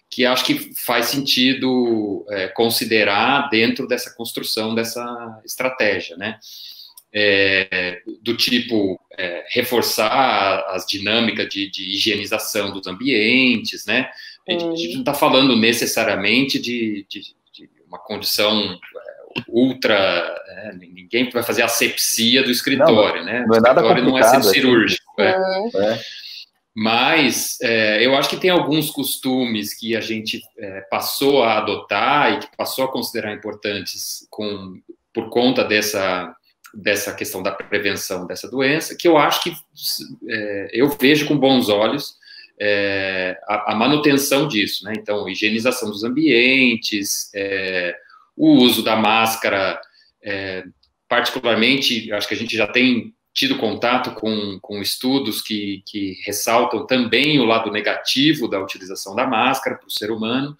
que acho que faz sentido considerar dentro dessa construção dessa estratégia, né? Do tipo reforçar as dinâmicas de higienização dos ambientes, né? A gente não está falando necessariamente de uma condição ultra... ninguém vai fazer asepsia do escritório, né? O escritório não é centro cirúrgico. Mas eu acho que tem alguns costumes que a gente passou a adotar e que passou a considerar importantes por conta dessa questão da prevenção dessa doença, que eu acho que eu vejo com bons olhos a manutenção disso, né? Então, higienização dos ambientes, o uso da máscara, particularmente, acho que a gente já tem tido contato com estudos que ressaltam também o lado negativo da utilização da máscara para o ser humano,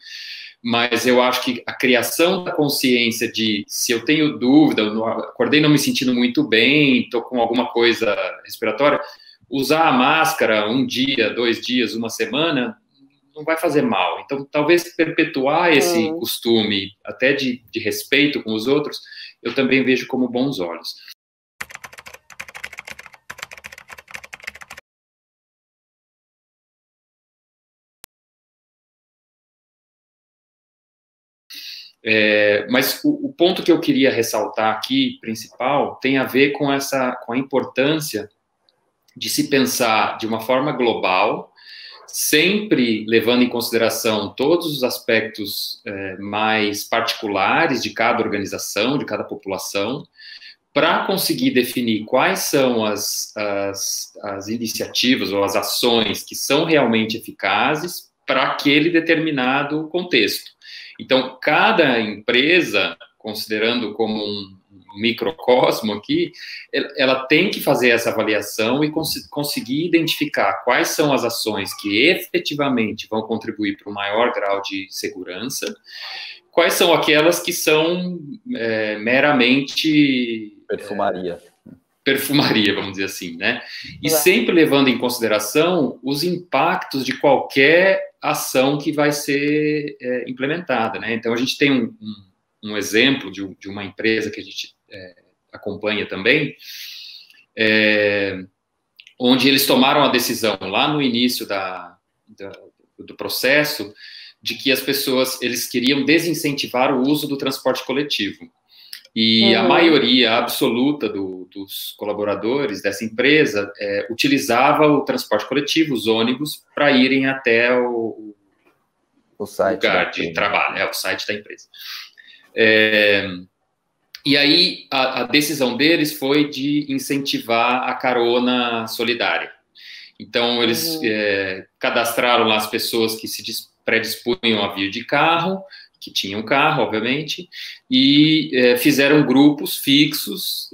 mas eu acho que a criação da consciência de, se eu tenho dúvida, eu acordei não me sentindo muito bem, estou com alguma coisa respiratória, usar a máscara um dia, 2 dias, uma semana, não vai fazer mal. Então, talvez perpetuar esse costume, até de respeito com os outros, eu também vejo como bons olhos. Mas o ponto que eu queria ressaltar aqui, principal, tem a ver com a importância de se pensar de uma forma global, sempre levando em consideração todos os aspectos mais particulares de cada organização, de cada população, para conseguir definir quais são as iniciativas ou as ações que são realmente eficazes para aquele determinado contexto. Então, cada empresa, considerando como um microcosmo aqui, ela tem que fazer essa avaliação e conseguir identificar quais são as ações que efetivamente vão contribuir para um maior grau de segurança, quais são aquelas que são meramente... Perfumaria, vamos dizer assim, né? E sempre levando em consideração os impactos de qualquer ação que vai ser implementada, né? Então, a gente tem um exemplo de uma empresa que a gente acompanha também, onde eles tomaram a decisão lá no início do processo de que as pessoas, eles queriam desincentivar o uso do transporte coletivo. E a maioria absoluta dos colaboradores dessa empresa utilizava o transporte coletivo, os ônibus, para irem até o site lugar de trabalho, o site da empresa. E aí a decisão deles foi de incentivar a carona solidária. Então, eles cadastraram lá as pessoas que se predispunham a vir de carro, que tinham carro, obviamente, e fizeram grupos fixos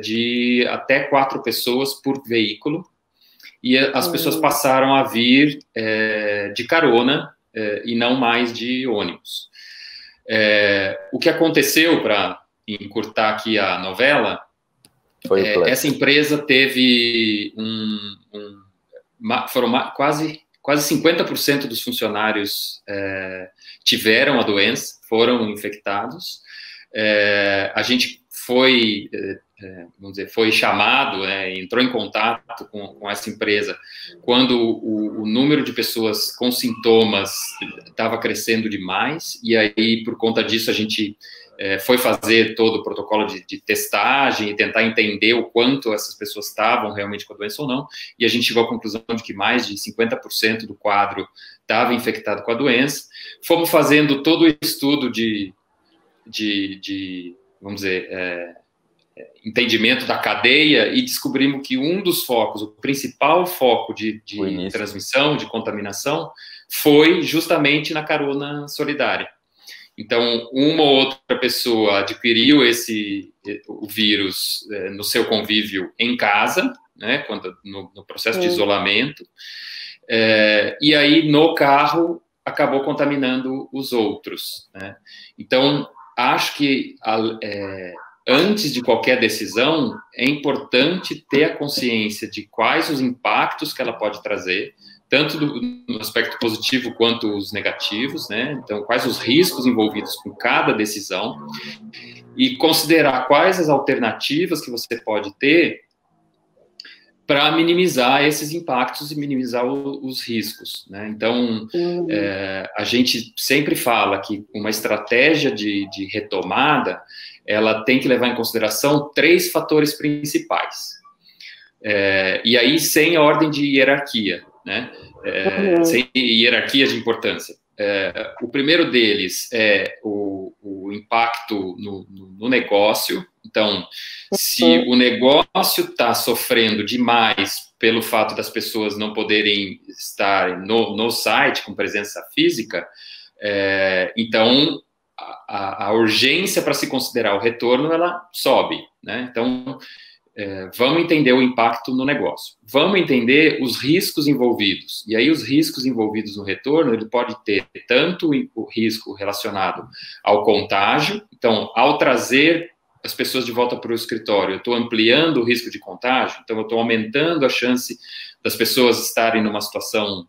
de até 4 pessoas por veículo, e as pessoas passaram a vir de carona e não mais de ônibus. O que aconteceu, para encurtar aqui a novela, essa empresa teve foram quase 50% dos funcionários tiveram a doença, foram infectados. A gente foi, vamos dizer, foi chamado, entrou em contato com essa empresa quando o número de pessoas com sintomas estava crescendo demais, e aí, por conta disso, a gente foi fazer todo o protocolo de testagem e tentar entender o quanto essas pessoas estavam realmente com a doença ou não, e a gente chegou à conclusão de que mais de 50% do quadro estava infectado com a doença. Fomos fazendo todo o estudo de vamos dizer, entendimento da cadeia, e descobrimos que um dos focos, o principal foco de transmissão, de contaminação, foi justamente na carona solidária. Então, uma ou outra pessoa adquiriu o vírus no seu convívio em casa, né, no processo de isolamento, e aí no carro acabou contaminando os outros, né? Então, acho que antes de qualquer decisão, é importante ter a consciência de quais os impactos que ela pode trazer, tanto no aspecto positivo quanto os negativos, né? Então, quais os riscos envolvidos com cada decisão, e considerar quais as alternativas que você pode ter para minimizar esses impactos e minimizar os riscos, né? Então, a gente sempre fala que uma estratégia de retomada, ela tem que levar em consideração 3 fatores principais. E aí, sem ordem de hierarquia, né? Sem hierarquia de importância. O primeiro deles é o impacto no negócio. Então, se o negócio está sofrendo demais pelo fato das pessoas não poderem estar no site com presença física, então a urgência para se considerar o retorno, ela sobe, né? Então, vamos entender o impacto no negócio. Vamos entender os riscos envolvidos. E aí, os riscos envolvidos no retorno, ele pode ter tanto o risco relacionado ao contágio. Então, ao trazer as pessoas de volta para o escritório, eu estou ampliando o risco de contágio, então eu estou aumentando a chance das pessoas estarem numa situação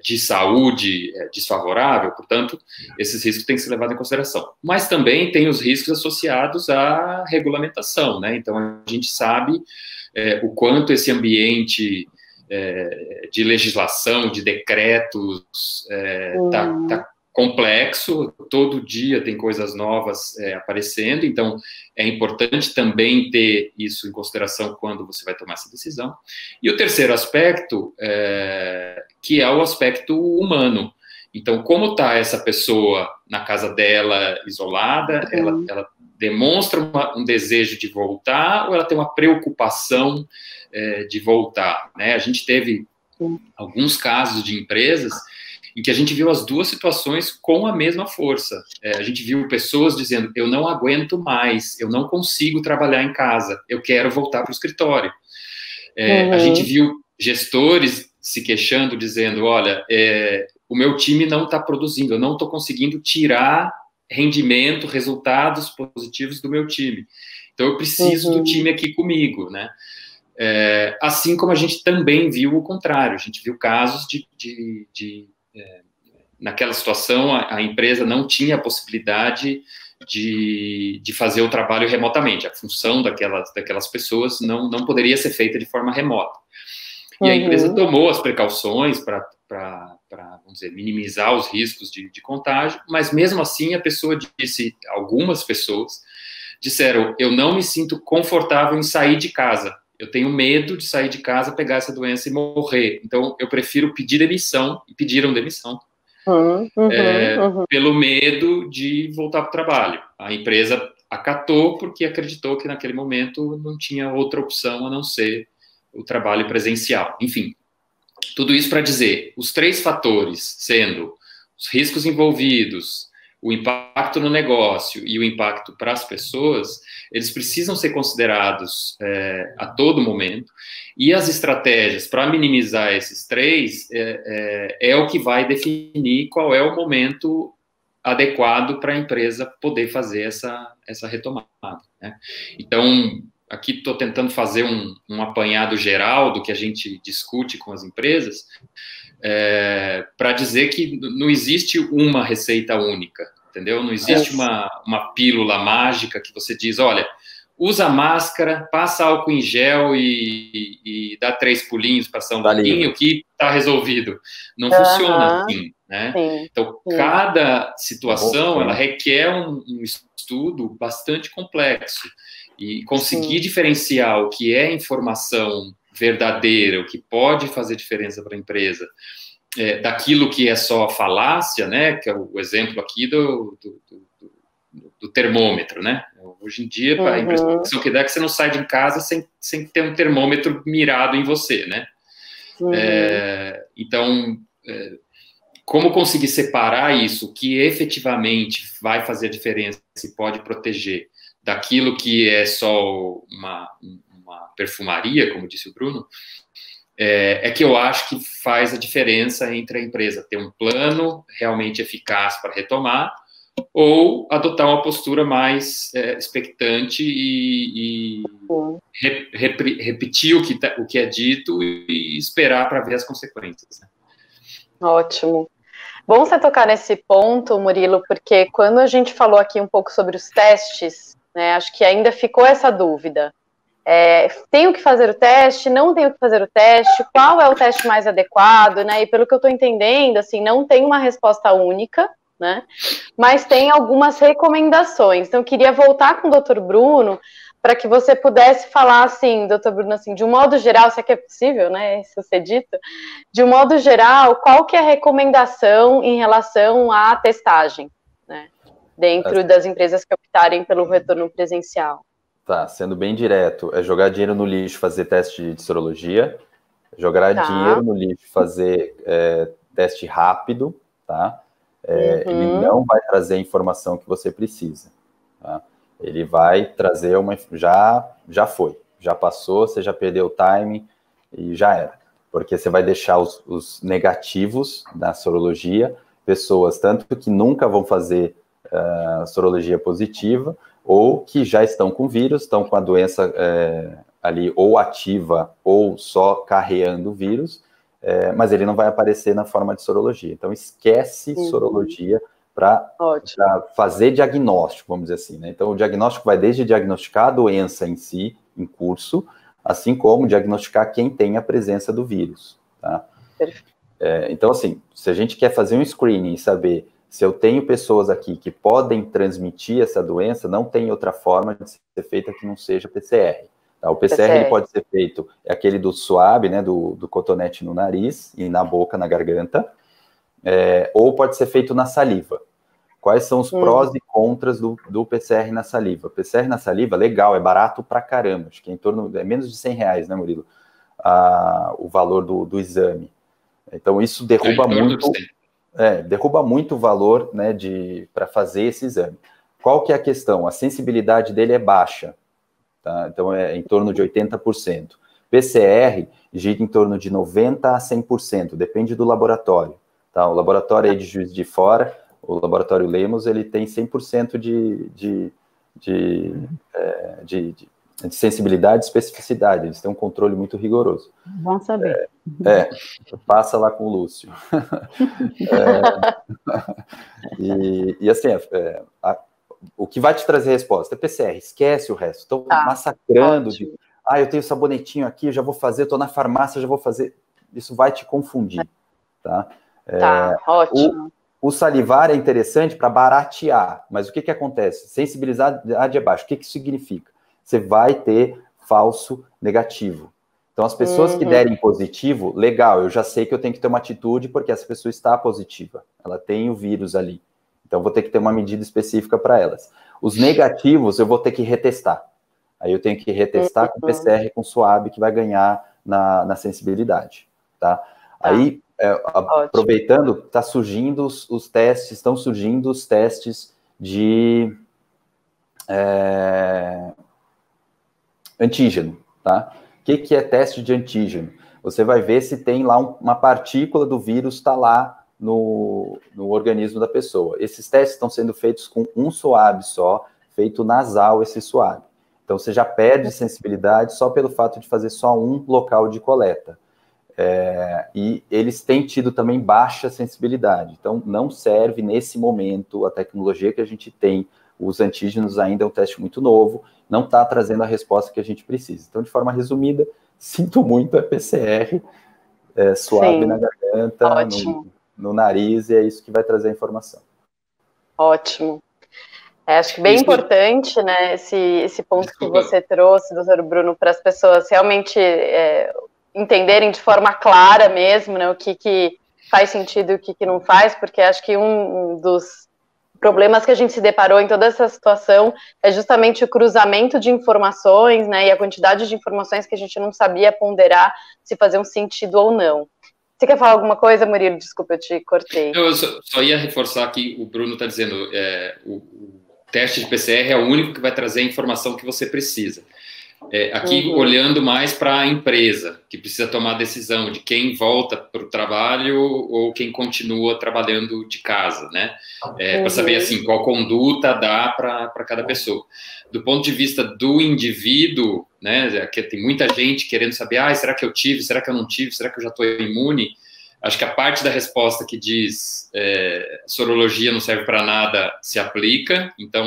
de saúde desfavorável, portanto, esses riscos têm que ser levados em consideração. Mas também tem os riscos associados à regulamentação, né? Então, a gente sabe o quanto esse ambiente de legislação, de decretos, está complexo, todo dia tem coisas novas aparecendo, então é importante também ter isso em consideração quando você vai tomar essa decisão. E o terceiro aspecto, que é o aspecto humano. Então, como está essa pessoa na casa dela, isolada, ela demonstra um desejo de voltar, ou ela tem uma preocupação de voltar, né? A gente teve alguns casos de empresas em que a gente viu as duas situações com a mesma força. A gente viu pessoas dizendo, eu não aguento mais, eu não consigo trabalhar em casa, eu quero voltar para o escritório. A gente viu gestores se queixando, dizendo, olha, o meu time não está produzindo, eu não estou conseguindo tirar rendimento, resultados positivos do meu time. Então, eu preciso do time aqui comigo, né? Assim como a gente também viu o contrário, a gente viu casos naquela situação, a empresa não tinha a possibilidade de fazer o trabalho remotamente. A função daquelas pessoas não poderia ser feita de forma remota. E a empresa tomou as precauções para vamos dizer, minimizar os riscos de contágio, mas mesmo assim algumas pessoas disseram, eu não me sinto confortável em sair de casa, eu tenho medo de sair de casa, pegar essa doença e morrer, então eu prefiro pedir demissão, e pediram demissão, pelo medo de voltar para o trabalho. A empresa acatou porque acreditou que naquele momento não tinha outra opção a não ser o trabalho presencial. Enfim, tudo isso para dizer, os 3 fatores, sendo os riscos envolvidos, o impacto no negócio e o impacto para as pessoas, eles precisam ser considerados a todo momento, e as estratégias para minimizar esses 3 é o que vai definir qual é o momento adequado para a empresa poder fazer essa retomada, né? Então, aqui estou tentando fazer um apanhado geral do que a gente discute com as empresas, para dizer que não existe uma receita única, entendeu? Não existe uma pílula mágica que você diz, olha, usa máscara, passa álcool em gel e dá 3 pulinhos, passa um pouquinho, que está resolvido. Não funciona assim, né? Então, cada situação, ela requer um estudo bastante complexo. E conseguir diferenciar o que é informação verdadeira, o que pode fazer diferença para a empresa, daquilo que é só falácia, né? Que é o exemplo aqui do termômetro, né? Hoje em dia, a impressão que dá é que você não sai de casa sem ter um termômetro mirado em você, né? Então, como conseguir separar isso, o que efetivamente vai fazer a diferença e pode proteger daquilo que é só uma perfumaria, como disse o Bruno, é que eu acho que faz a diferença entre a empresa ter um plano realmente eficaz para retomar ou adotar uma postura mais expectante e repetir o que é dito e esperar para ver as consequências, né? Ótimo. Bom você tocar nesse ponto, Murilo, porque quando a gente falou aqui um pouco sobre os testes, né, acho que ainda ficou essa dúvida. Tenho que fazer o teste, não tenho que fazer o teste, qual é o teste mais adequado, né? E pelo que eu estou entendendo, assim, não tem uma resposta única, né? Mas tem algumas recomendações. Então, eu queria voltar com o Dr. Bruno para que você pudesse falar, assim, Dr. Bruno, assim, de um modo geral, se é que é possível, né? Isso ser dito, de um modo geral, qual que é a recomendação em relação à testagem, né? Dentro das empresas que optarem pelo retorno presencial. Tá, sendo bem direto, é jogar dinheiro no lixo, fazer teste de sorologia, jogar dinheiro no lixo, fazer teste rápido, tá? Ele não vai trazer a informação que você precisa, tá? Ele vai trazer já foi, já passou, você já perdeu o timing e já era. Porque você vai deixar os negativos na sorologia, pessoas tanto que nunca vão fazer sorologia positiva, ou que já estão com vírus, estão com a doença ali ou ativa ou só carreando o vírus, mas ele não vai aparecer na forma de sorologia. Então, esquece sorologia para fazer diagnóstico, vamos dizer assim, né? Então, o diagnóstico vai desde diagnosticar a doença em si, em curso, assim como diagnosticar quem tem a presença do vírus, tá? Então, assim, se a gente quer fazer um screening e saber se eu tenho pessoas aqui que podem transmitir essa doença, não tem outra forma de ser feita que não seja PCR. Tá? O PCR ele pode ser feito, aquele do swab, né, do cotonete no nariz e na boca, na garganta, ou pode ser feito na saliva. Quais são os prós e contras do PCR na saliva? O PCR na saliva, legal, é barato pra caramba, acho que é menos de R$100, né, Murilo? O valor do exame. Então, isso derruba muito... derruba muito o valor, né, para fazer esse exame. Qual que é a questão? A sensibilidade dele é baixa, tá? Então é em torno de 80%. PCR gira em torno de 90% a 100%, depende do laboratório, tá? O laboratório aí de Juiz de Fora, o laboratório Lemos, ele tem 100% de sensibilidade e especificidade, eles têm um controle muito rigoroso. Bom saber. Passa lá com o Lúcio. E assim, o que vai te trazer resposta é PCR, esquece o resto. Estão massacrando eu tenho sabonetinho aqui, eu já vou fazer, estou na farmácia, já vou fazer. Isso vai te confundir, tá? Tá, ótimo. O salivar é interessante para baratear, mas o que acontece? Sensibilidade é baixa. O que isso significa? Você vai ter falso negativo. Então, as pessoas que derem positivo, legal, eu já sei que eu tenho que ter uma atitude porque essa pessoa está positiva. Ela tem o vírus ali. Então, vou ter que ter uma medida específica para elas. Os negativos, eu vou ter que retestar. Aí eu tenho que retestar com PCR, com SWAB, que vai ganhar na sensibilidade, tá? Aí, aproveitando, estão surgindo os testes de antígeno, tá? O que é teste de antígeno? Você vai ver se tem lá uma partícula do vírus está lá no organismo da pessoa. Esses testes estão sendo feitos com um SWAB só, feito nasal esse SWAB. Então, você já perde sensibilidade só pelo fato de fazer só um local de coleta. E eles têm tido também baixa sensibilidade. Então, não serve nesse momento a tecnologia que a gente tem. Os antígenos ainda é um teste muito novo, não está trazendo a resposta que a gente precisa. Então, de forma resumida, sinto muito, é PCR, suave na garganta, no nariz, e é isso que vai trazer a informação. Ótimo. Acho que bem importante, né, esse ponto que você trouxe, doutor Bruno, para as pessoas realmente entenderem de forma clara mesmo, né, o que faz sentido e o que não faz, porque acho que um dos problemas que a gente se deparou em toda essa situação é justamente o cruzamento de informações, né, e a quantidade de informações que a gente não sabia ponderar se faziam sentido ou não. Você quer falar alguma coisa, Murilo? Desculpa, eu te cortei. Eu só ia reforçar que o Bruno está dizendo o teste de PCR é o único que vai trazer a informação que você precisa. Aqui, olhando mais para a empresa, que precisa tomar a decisão de quem volta para o trabalho ou quem continua trabalhando de casa, né? Para saber, assim, qual conduta dá para cada pessoa. Do ponto de vista do indivíduo, né? Que tem muita gente querendo saber, será que eu tive, será que eu não tive, será que eu já estou imune? Acho que a parte da resposta que diz sorologia não serve para nada se aplica, então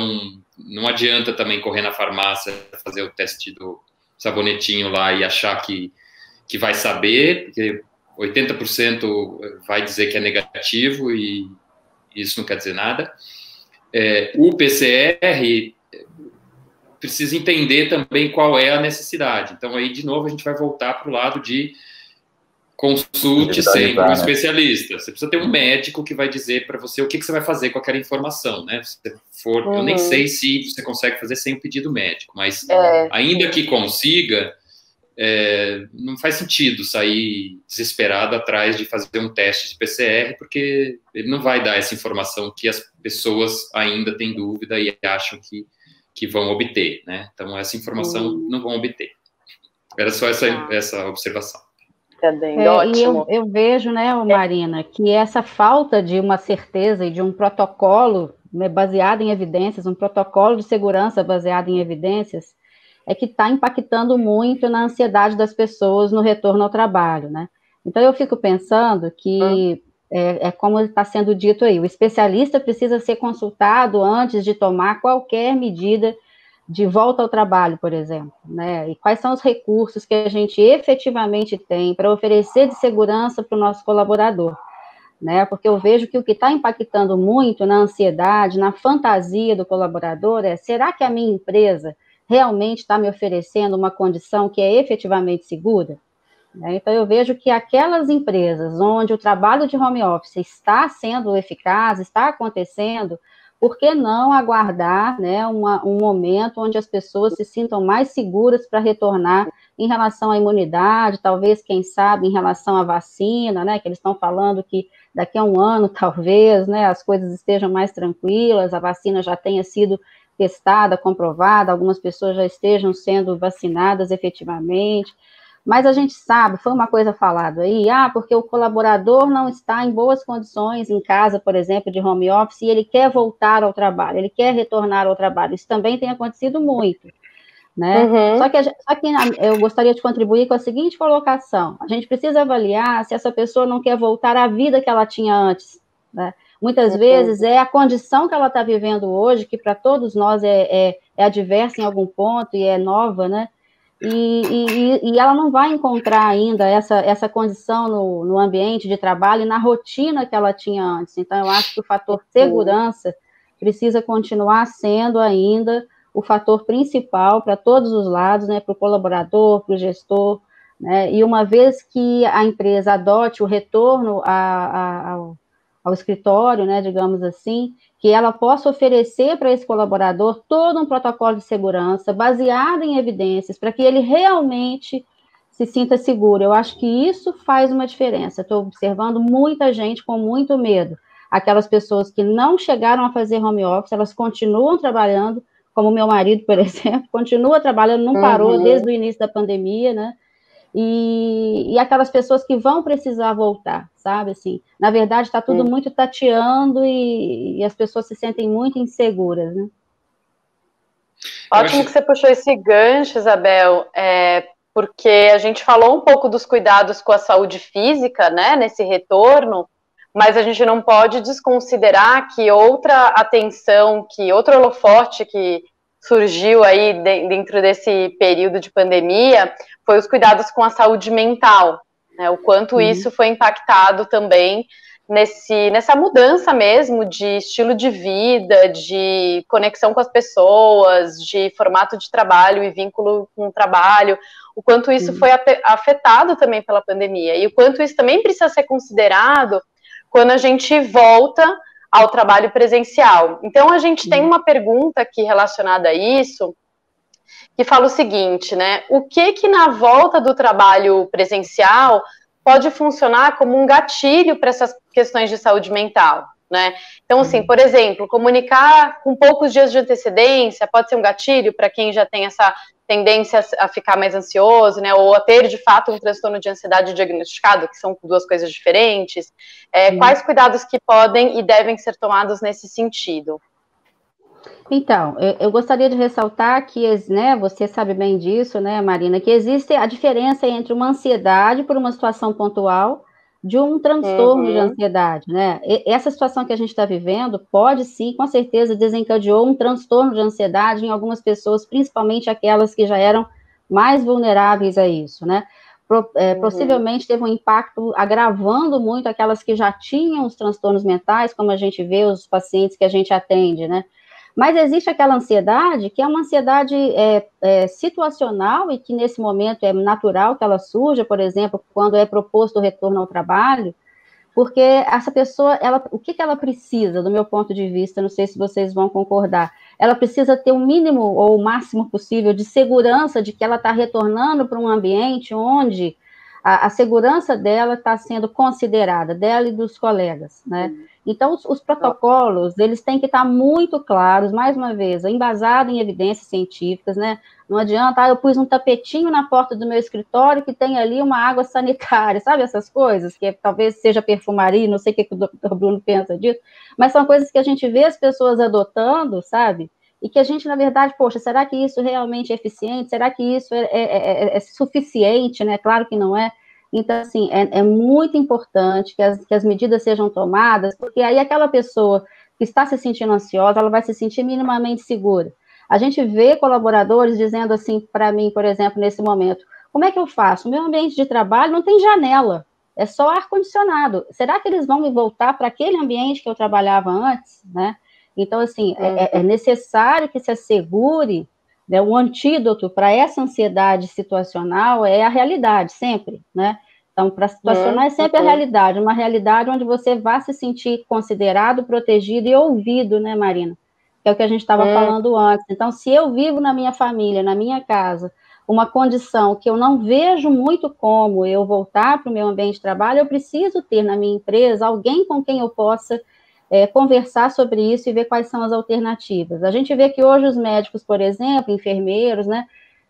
não adianta também correr na farmácia, fazer o teste do sabonetinho lá e achar que vai saber, porque 80% vai dizer que é negativo e isso não quer dizer nada. O PCR precisa entender também qual é a necessidade. Então aí, de novo, a gente vai voltar para o lado de consulte sempre um especialista. Você precisa ter um médico que vai dizer para você o que você vai fazer com aquela informação, né? Eu nem sei se você consegue fazer sem o pedido médico, mas ainda que consiga, não faz sentido sair desesperado atrás de fazer um teste de PCR, porque ele não vai dar essa informação que as pessoas ainda têm dúvida e acham que vão obter, né? Então, essa informação não vão obter. Era só essa observação. E eu vejo, né, Marina, que essa falta de uma certeza e de um protocolo, né, baseado em evidências, um protocolo de segurança baseado em evidências, é que está impactando muito na ansiedade das pessoas no retorno ao trabalho, né? Então, eu fico pensando que, como está sendo dito aí, o especialista precisa ser consultado antes de tomar qualquer medida de volta ao trabalho, por exemplo, né? E quais são os recursos que a gente efetivamente tem para oferecer de segurança para o nosso colaborador, né? Porque eu vejo que o que está impactando muito na ansiedade, na fantasia do colaborador será que a minha empresa realmente está me oferecendo uma condição que é efetivamente segura? Então, eu vejo que aquelas empresas onde o trabalho de home office está sendo eficaz, está acontecendo, por que não aguardar, né, um momento onde as pessoas se sintam mais seguras para retornar em relação à imunidade, talvez, quem sabe, em relação à vacina, né, que eles estão falando que daqui a um ano, talvez, né, as coisas estejam mais tranquilas, a vacina já tenha sido testada, comprovada, algumas pessoas já estejam sendo vacinadas efetivamente. Mas a gente sabe, foi uma coisa falada aí, porque o colaborador não está em boas condições em casa, por exemplo, de home office, e ele quer voltar ao trabalho, ele quer retornar ao trabalho. Isso também tem acontecido muito, né? Só que eu gostaria de contribuir com a seguinte colocação: a gente precisa avaliar se essa pessoa não quer voltar à vida que ela tinha antes, né? Muitas vezes é a condição que ela está vivendo hoje, que para todos nós é adversa em algum ponto e é nova, né? e ela não vai encontrar ainda essa condição no ambiente de trabalho e na rotina que ela tinha antes. Então, eu acho que o fator segurança precisa continuar sendo ainda o fator principal para todos os lados, né, para o colaborador, para o gestor, né, e uma vez que a empresa adote o retorno ao escritório, né, digamos assim, que ela possa oferecer para esse colaborador todo um protocolo de segurança baseado em evidências, para que ele realmente se sinta seguro. Eu acho que isso faz uma diferença. Estou observando muita gente com muito medo. Aquelas pessoas que não chegaram a fazer home office, elas continuam trabalhando, como meu marido, por exemplo, continua trabalhando, não parou desde o início da pandemia, né? E aquelas pessoas que vão precisar voltar, sabe, assim, na verdade está tudo muito tateando e as pessoas se sentem muito inseguras, né? Ótimo que você puxou esse gancho, Isabel, porque a gente falou um pouco dos cuidados com a saúde física, né, nesse retorno, mas a gente não pode desconsiderar que outra atenção, que outro holofote que surgiu aí dentro desse período de pandemia foi os cuidados com a saúde mental, né? O quanto isso foi impactado também nessa mudança mesmo de estilo de vida, de conexão com as pessoas, de formato de trabalho e vínculo com o trabalho, o quanto isso foi afetado também pela pandemia, e o quanto isso também precisa ser considerado quando a gente volta ao trabalho presencial. Então, a gente tem uma pergunta aqui relacionada a isso, que fala o seguinte, né? O que na volta do trabalho presencial pode funcionar como um gatilho para essas questões de saúde mental, né? Então, assim, por exemplo, comunicar com poucos dias de antecedência pode ser um gatilho para quem já tem essa tendência a ficar mais ansioso, né, ou a ter, de fato, um transtorno de ansiedade diagnosticado, que são duas coisas diferentes. Quais cuidados que podem e devem ser tomados nesse sentido? Então, eu gostaria de ressaltar que, né, você sabe bem disso, né, Marina, que existe a diferença entre uma ansiedade por uma situação pontual de um transtorno de ansiedade, né? Essa situação que a gente está vivendo pode sim, com certeza, desencadeou um transtorno de ansiedade em algumas pessoas, principalmente aquelas que já eram mais vulneráveis a isso, né? Possivelmente teve um impacto agravando muito aquelas que já tinham os transtornos mentais, como a gente vê os pacientes que a gente atende, né? Mas existe aquela ansiedade, que é uma ansiedade situacional e que nesse momento é natural que ela surja, por exemplo, quando é proposto o retorno ao trabalho, porque essa pessoa, o que ela precisa, do meu ponto de vista, não sei se vocês vão concordar, ela precisa ter o mínimo ou o máximo possível de segurança de que ela está retornando para um ambiente onde a segurança dela está sendo considerada, dela e dos colegas, né? Então, os protocolos, eles têm que estar muito claros, mais uma vez, embasados em evidências científicas, né? Não adianta, eu pus um tapetinho na porta do meu escritório que tem ali uma água sanitária, sabe essas coisas? Que talvez seja perfumaria, não sei o que o Dr. Bruno pensa disso, mas são coisas que a gente vê as pessoas adotando, sabe? E que a gente, na verdade, poxa, será que isso realmente é eficiente? Será que isso é suficiente, né? Claro que não é. Então, assim, é muito importante que as medidas sejam tomadas, porque aí aquela pessoa que está se sentindo ansiosa, ela vai se sentir minimamente segura. A gente vê colaboradores dizendo assim para mim, por exemplo, nesse momento, como é que eu faço? O meu ambiente de trabalho não tem janela, é só ar-condicionado. Será que eles vão me voltar para aquele ambiente que eu trabalhava antes, né? Então, assim, é necessário que se assegure, né, o antídoto para essa ansiedade situacional é a realidade, sempre, né? Então, para situacional é sempre a realidade, uma realidade onde você vai se sentir considerado, protegido e ouvido, né, Marina? Que é o que a gente estava falando antes. Então, se eu vivo na minha família, na minha casa, uma condição que eu não vejo muito como eu voltar para o meu ambiente de trabalho, eu preciso ter na minha empresa alguém com quem eu possa conversar sobre isso e ver quais são as alternativas. A gente vê que hoje os médicos, por exemplo, enfermeiros, né,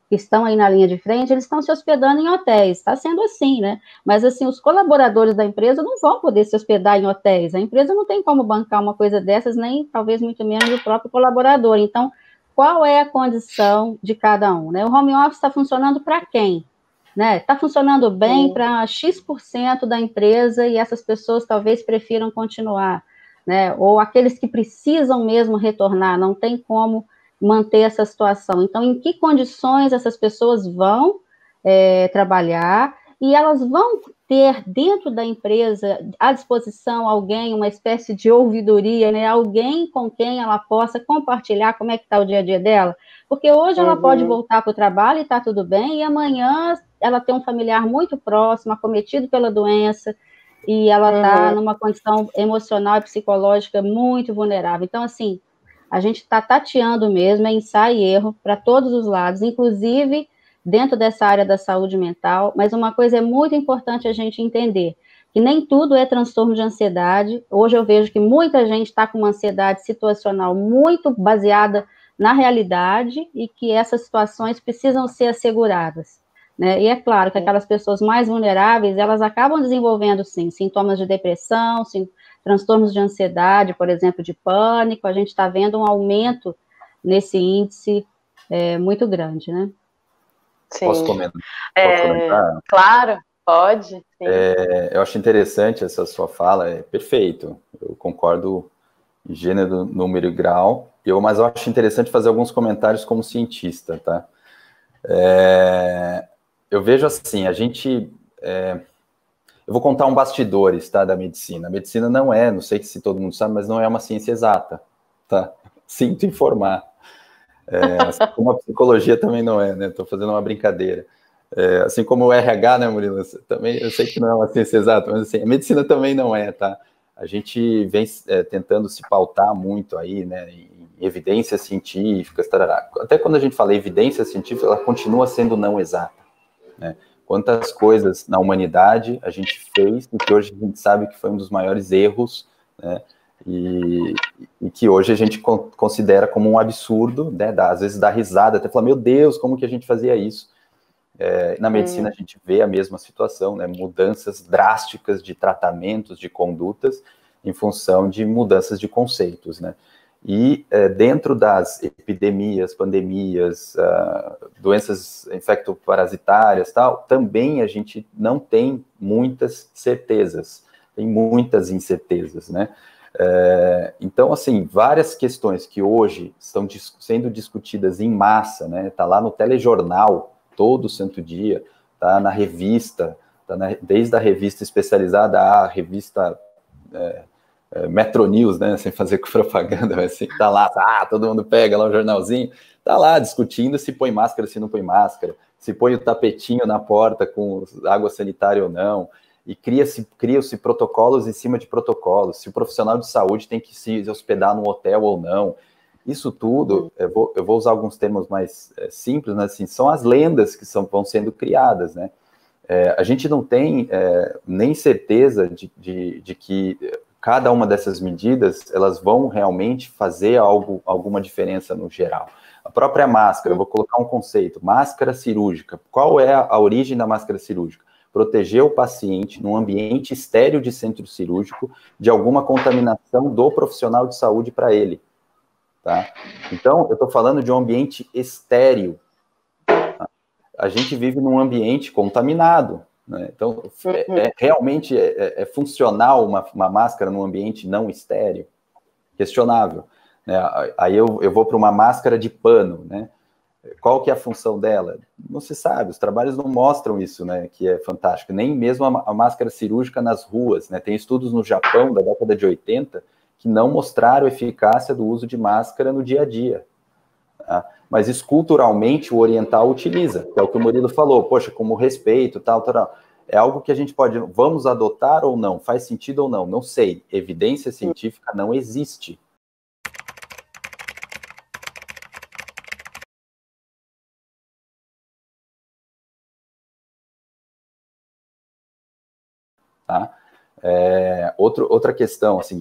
que estão aí na linha de frente, eles estão se hospedando em hotéis, está sendo assim, né? Mas, assim, os colaboradores da empresa não vão poder se hospedar em hotéis, a empresa não tem como bancar uma coisa dessas, nem, talvez, muito menos o próprio colaborador. Então, qual é a condição de cada um, né? O home office está funcionando para quem? Né? Está funcionando bem para X% da empresa e essas pessoas talvez prefiram continuar, né? Ou aqueles que precisam mesmo retornar, não tem como manter essa situação. Então, em que condições essas pessoas vão trabalhar, e elas vão ter dentro da empresa à disposição alguém, uma espécie de ouvidoria, né? Alguém com quem ela possa compartilhar como é que está o dia a dia dela, porque hoje ela pode voltar para o trabalho e está tudo bem, e amanhã ela tem um familiar muito próximo, acometido pela doença, e ela está numa condição emocional e psicológica muito vulnerável. Então, assim, a gente está tateando mesmo, é ensaio e erro para todos os lados, inclusive dentro dessa área da saúde mental, mas uma coisa é muito importante a gente entender, que nem tudo é transtorno de ansiedade. Hoje eu vejo que muita gente está com uma ansiedade situacional muito baseada na realidade e que essas situações precisam ser asseguradas, né? E é claro que aquelas pessoas mais vulneráveis, elas acabam desenvolvendo, sim, sintomas de depressão, transtornos de ansiedade, por exemplo, de pânico. A gente está vendo um aumento nesse índice muito grande, né? Sim. Posso comentar? Claro, pode. Sim. Eu acho interessante essa sua fala, é perfeito. Eu concordo em gênero, número e grau, mas eu acho interessante fazer alguns comentários como cientista, tá? Eu vejo assim, eu vou contar um bastidores, tá, da medicina. A medicina não sei se todo mundo sabe, mas não é uma ciência exata, tá? Sinto informar. Assim como a psicologia também não é, né? Estou fazendo uma brincadeira. Assim como o RH, né, Murilo? Também, eu sei que não é uma ciência exata, mas assim, a medicina também não é, tá? A gente vem tentando se pautar muito aí, né, em evidências científicas, tarará. Até quando a gente fala evidência científica, ela continua sendo não exata, né? Quantas coisas na humanidade a gente fez e que hoje a gente sabe que foi um dos maiores erros, né? E que hoje a gente considera como um absurdo, né? Às vezes dá risada, até falar, meu Deus, como que a gente fazia isso? Na medicina a gente vê a mesma situação, né? Mudanças drásticas de tratamentos, de condutas, em função de mudanças de conceitos, né? E dentro das epidemias, pandemias, doenças infectoparasitárias, tal, também a gente não tem muitas certezas, tem muitas incertezas, né? Então, assim, várias questões que hoje estão sendo discutidas em massa, né? Tá lá no telejornal, todo santo dia, tá na revista, desde a revista especializada à revista Metro News, né, sem fazer propaganda, mas assim, tá lá, todo mundo pega lá o jornalzinho, tá lá discutindo se põe máscara, se não põe máscara, se põe o tapetinho na porta com água sanitária ou não, e criam-se protocolos em cima de protocolos, se o profissional de saúde tem que se hospedar num hotel ou não. Isso tudo, eu vou usar alguns termos mais simples, mas assim, são as lendas que vão sendo criadas, né? A gente não tem nem certeza de que cada uma dessas medidas, elas vão realmente fazer alguma diferença no geral. A própria máscara, eu vou colocar um conceito, máscara cirúrgica. Qual é a origem da máscara cirúrgica? Proteger o paciente num ambiente estéril de centro cirúrgico de alguma contaminação do profissional de saúde para ele. Tá? Então, eu estou falando de um ambiente estéril. Tá? A gente vive num ambiente contaminado, né? Então, realmente é funcional uma máscara num ambiente não estéril? Questionável, né? Aí eu vou para uma máscara de pano, né? Qual que é a função dela? Não se sabe, os trabalhos não mostram isso, né? Que é fantástico. Nem mesmo a máscara cirúrgica nas ruas, né? Tem estudos no Japão, da década de 80, que não mostraram eficácia do uso de máscara no dia a dia. Tá? Mas isso, culturalmente, o oriental utiliza, que é o que o Murilo falou, poxa, como respeito, tal. É algo que a gente vamos adotar ou não? Faz sentido ou não? Não sei. Evidência científica não existe. Tá? Outra questão, assim,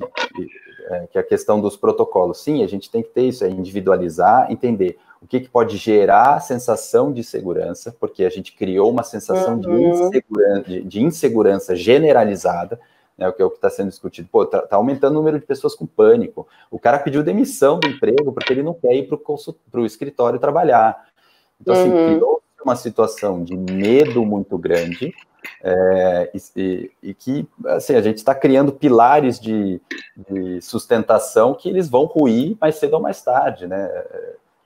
que é a questão dos protocolos. Sim, a gente tem que ter isso, individualizar, entender o que pode gerar sensação de segurança, porque a gente criou uma sensação de insegurança generalizada, né, que é o que está sendo discutido. Pô, tá aumentando o número de pessoas com pânico. O cara pediu demissão do emprego porque ele não quer ir para o escritório trabalhar. Então, assim, criou uma situação de medo muito grande, e que, assim, a gente está criando pilares de sustentação que eles vão ruir mais cedo ou mais tarde, né?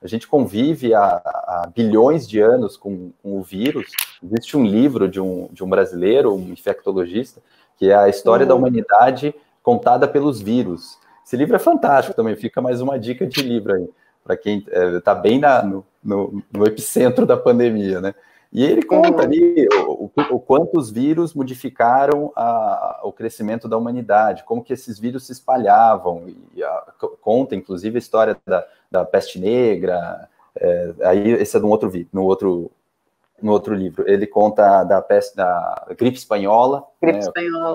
A gente convive há bilhões de anos com o vírus. Existe um livro de um brasileiro, um infectologista, que é a história da humanidade contada pelos vírus. Esse livro é fantástico também, fica mais uma dica de livro aí, para quem está bem no epicentro da pandemia, né? E ele conta ali o quanto os vírus modificaram o crescimento da humanidade, como que esses vírus se espalhavam, e conta, inclusive, a história da peste negra, aí esse é de um outro vídeo, no outro livro. Ele conta da gripe espanhola,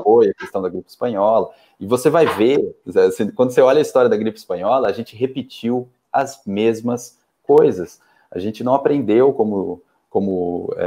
foi a questão da gripe espanhola, e você vai ver, assim, quando você olha a história da gripe espanhola, a gente repetiu as mesmas coisas, a gente não aprendeu como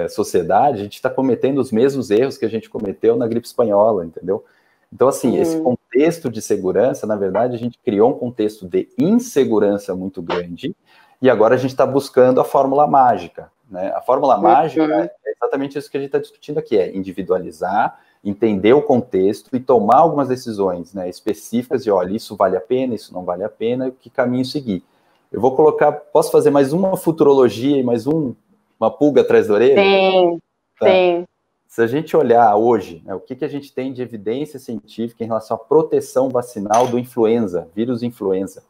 sociedade, a gente está cometendo os mesmos erros que a gente cometeu na gripe espanhola, entendeu? Então, assim, esse contexto de segurança, na verdade, a gente criou um contexto de insegurança muito grande, e agora a gente está buscando a fórmula mágica, né? A fórmula mágica é exatamente isso que a gente está discutindo aqui, é individualizar, entender o contexto e tomar algumas decisões, né, específicas de, olha, isso vale a pena, isso não vale a pena, que caminho seguir. Eu vou colocar, posso fazer mais uma futurologia e mais uma pulga atrás da orelha? Sim, tá. Sim. Se a gente olhar hoje, né, o que a gente tem de evidência científica em relação à proteção vacinal do influenza, vírus influenza,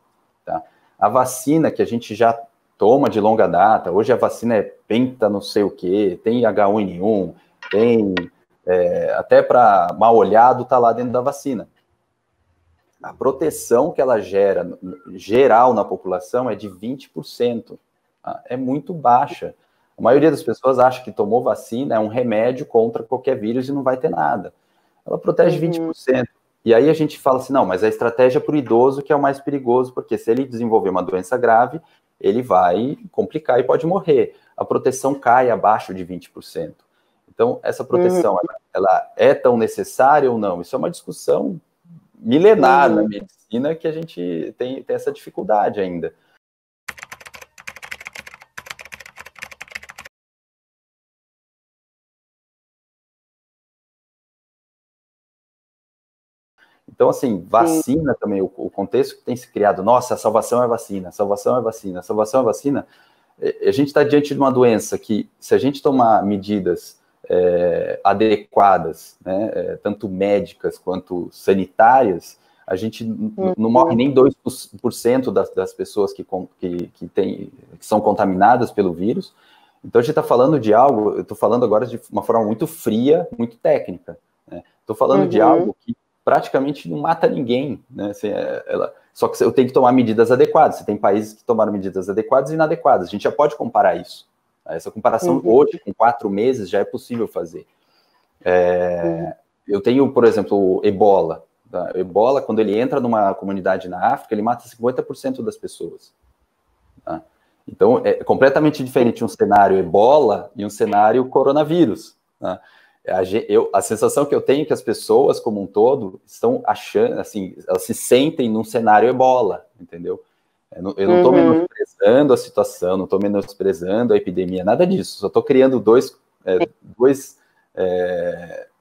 tá? A vacina que a gente já toma de longa data, hoje a vacina é penta não sei o quê, tem H1N1, tem até para mal olhado tá lá dentro da vacina. A proteção que ela gera, geral na população, é de 20%. Tá? É muito baixa. A maioria das pessoas acha que tomou vacina é um remédio contra qualquer vírus e não vai ter nada. Ela protege 20%. E aí a gente fala assim, não, mas a estratégia para o idoso que é o mais perigoso, porque se ele desenvolver uma doença grave, ele vai complicar e pode morrer. A proteção cai abaixo de 20%. Então, essa proteção, ela é tão necessária ou não? Isso é uma discussão milenar na medicina que a gente tem essa dificuldade ainda. Então, assim, vacina também, o contexto que tem se criado, nossa, a salvação é vacina, a salvação é vacina, a salvação é vacina. A gente está diante de uma doença que, se a gente tomar medidas adequadas, né, tanto médicas quanto sanitárias, a gente não morre nem 2% das pessoas que são contaminadas pelo vírus. Então, a gente está falando de algo, eu estou falando agora de uma forma muito fria, muito técnica. Estou falando de algo que praticamente não mata ninguém, né? Assim, só que eu tenho que tomar medidas adequadas. Você tem países que tomaram medidas adequadas e inadequadas. A gente já pode comparar isso. Essa comparação hoje, com 4 meses, já é possível fazer. Eu tenho, por exemplo, o Ebola. Tá? O Ebola, quando ele entra numa comunidade na África, ele mata 50% das pessoas. Tá? Então, é completamente diferente um cenário Ebola e um cenário coronavírus. Tá? A sensação que eu tenho é que as pessoas, como um todo, estão achando, assim, elas se sentem num cenário Ebola, entendeu? Eu não estou menosprezando a situação, não estou menosprezando a epidemia, nada disso. Só estou criando dois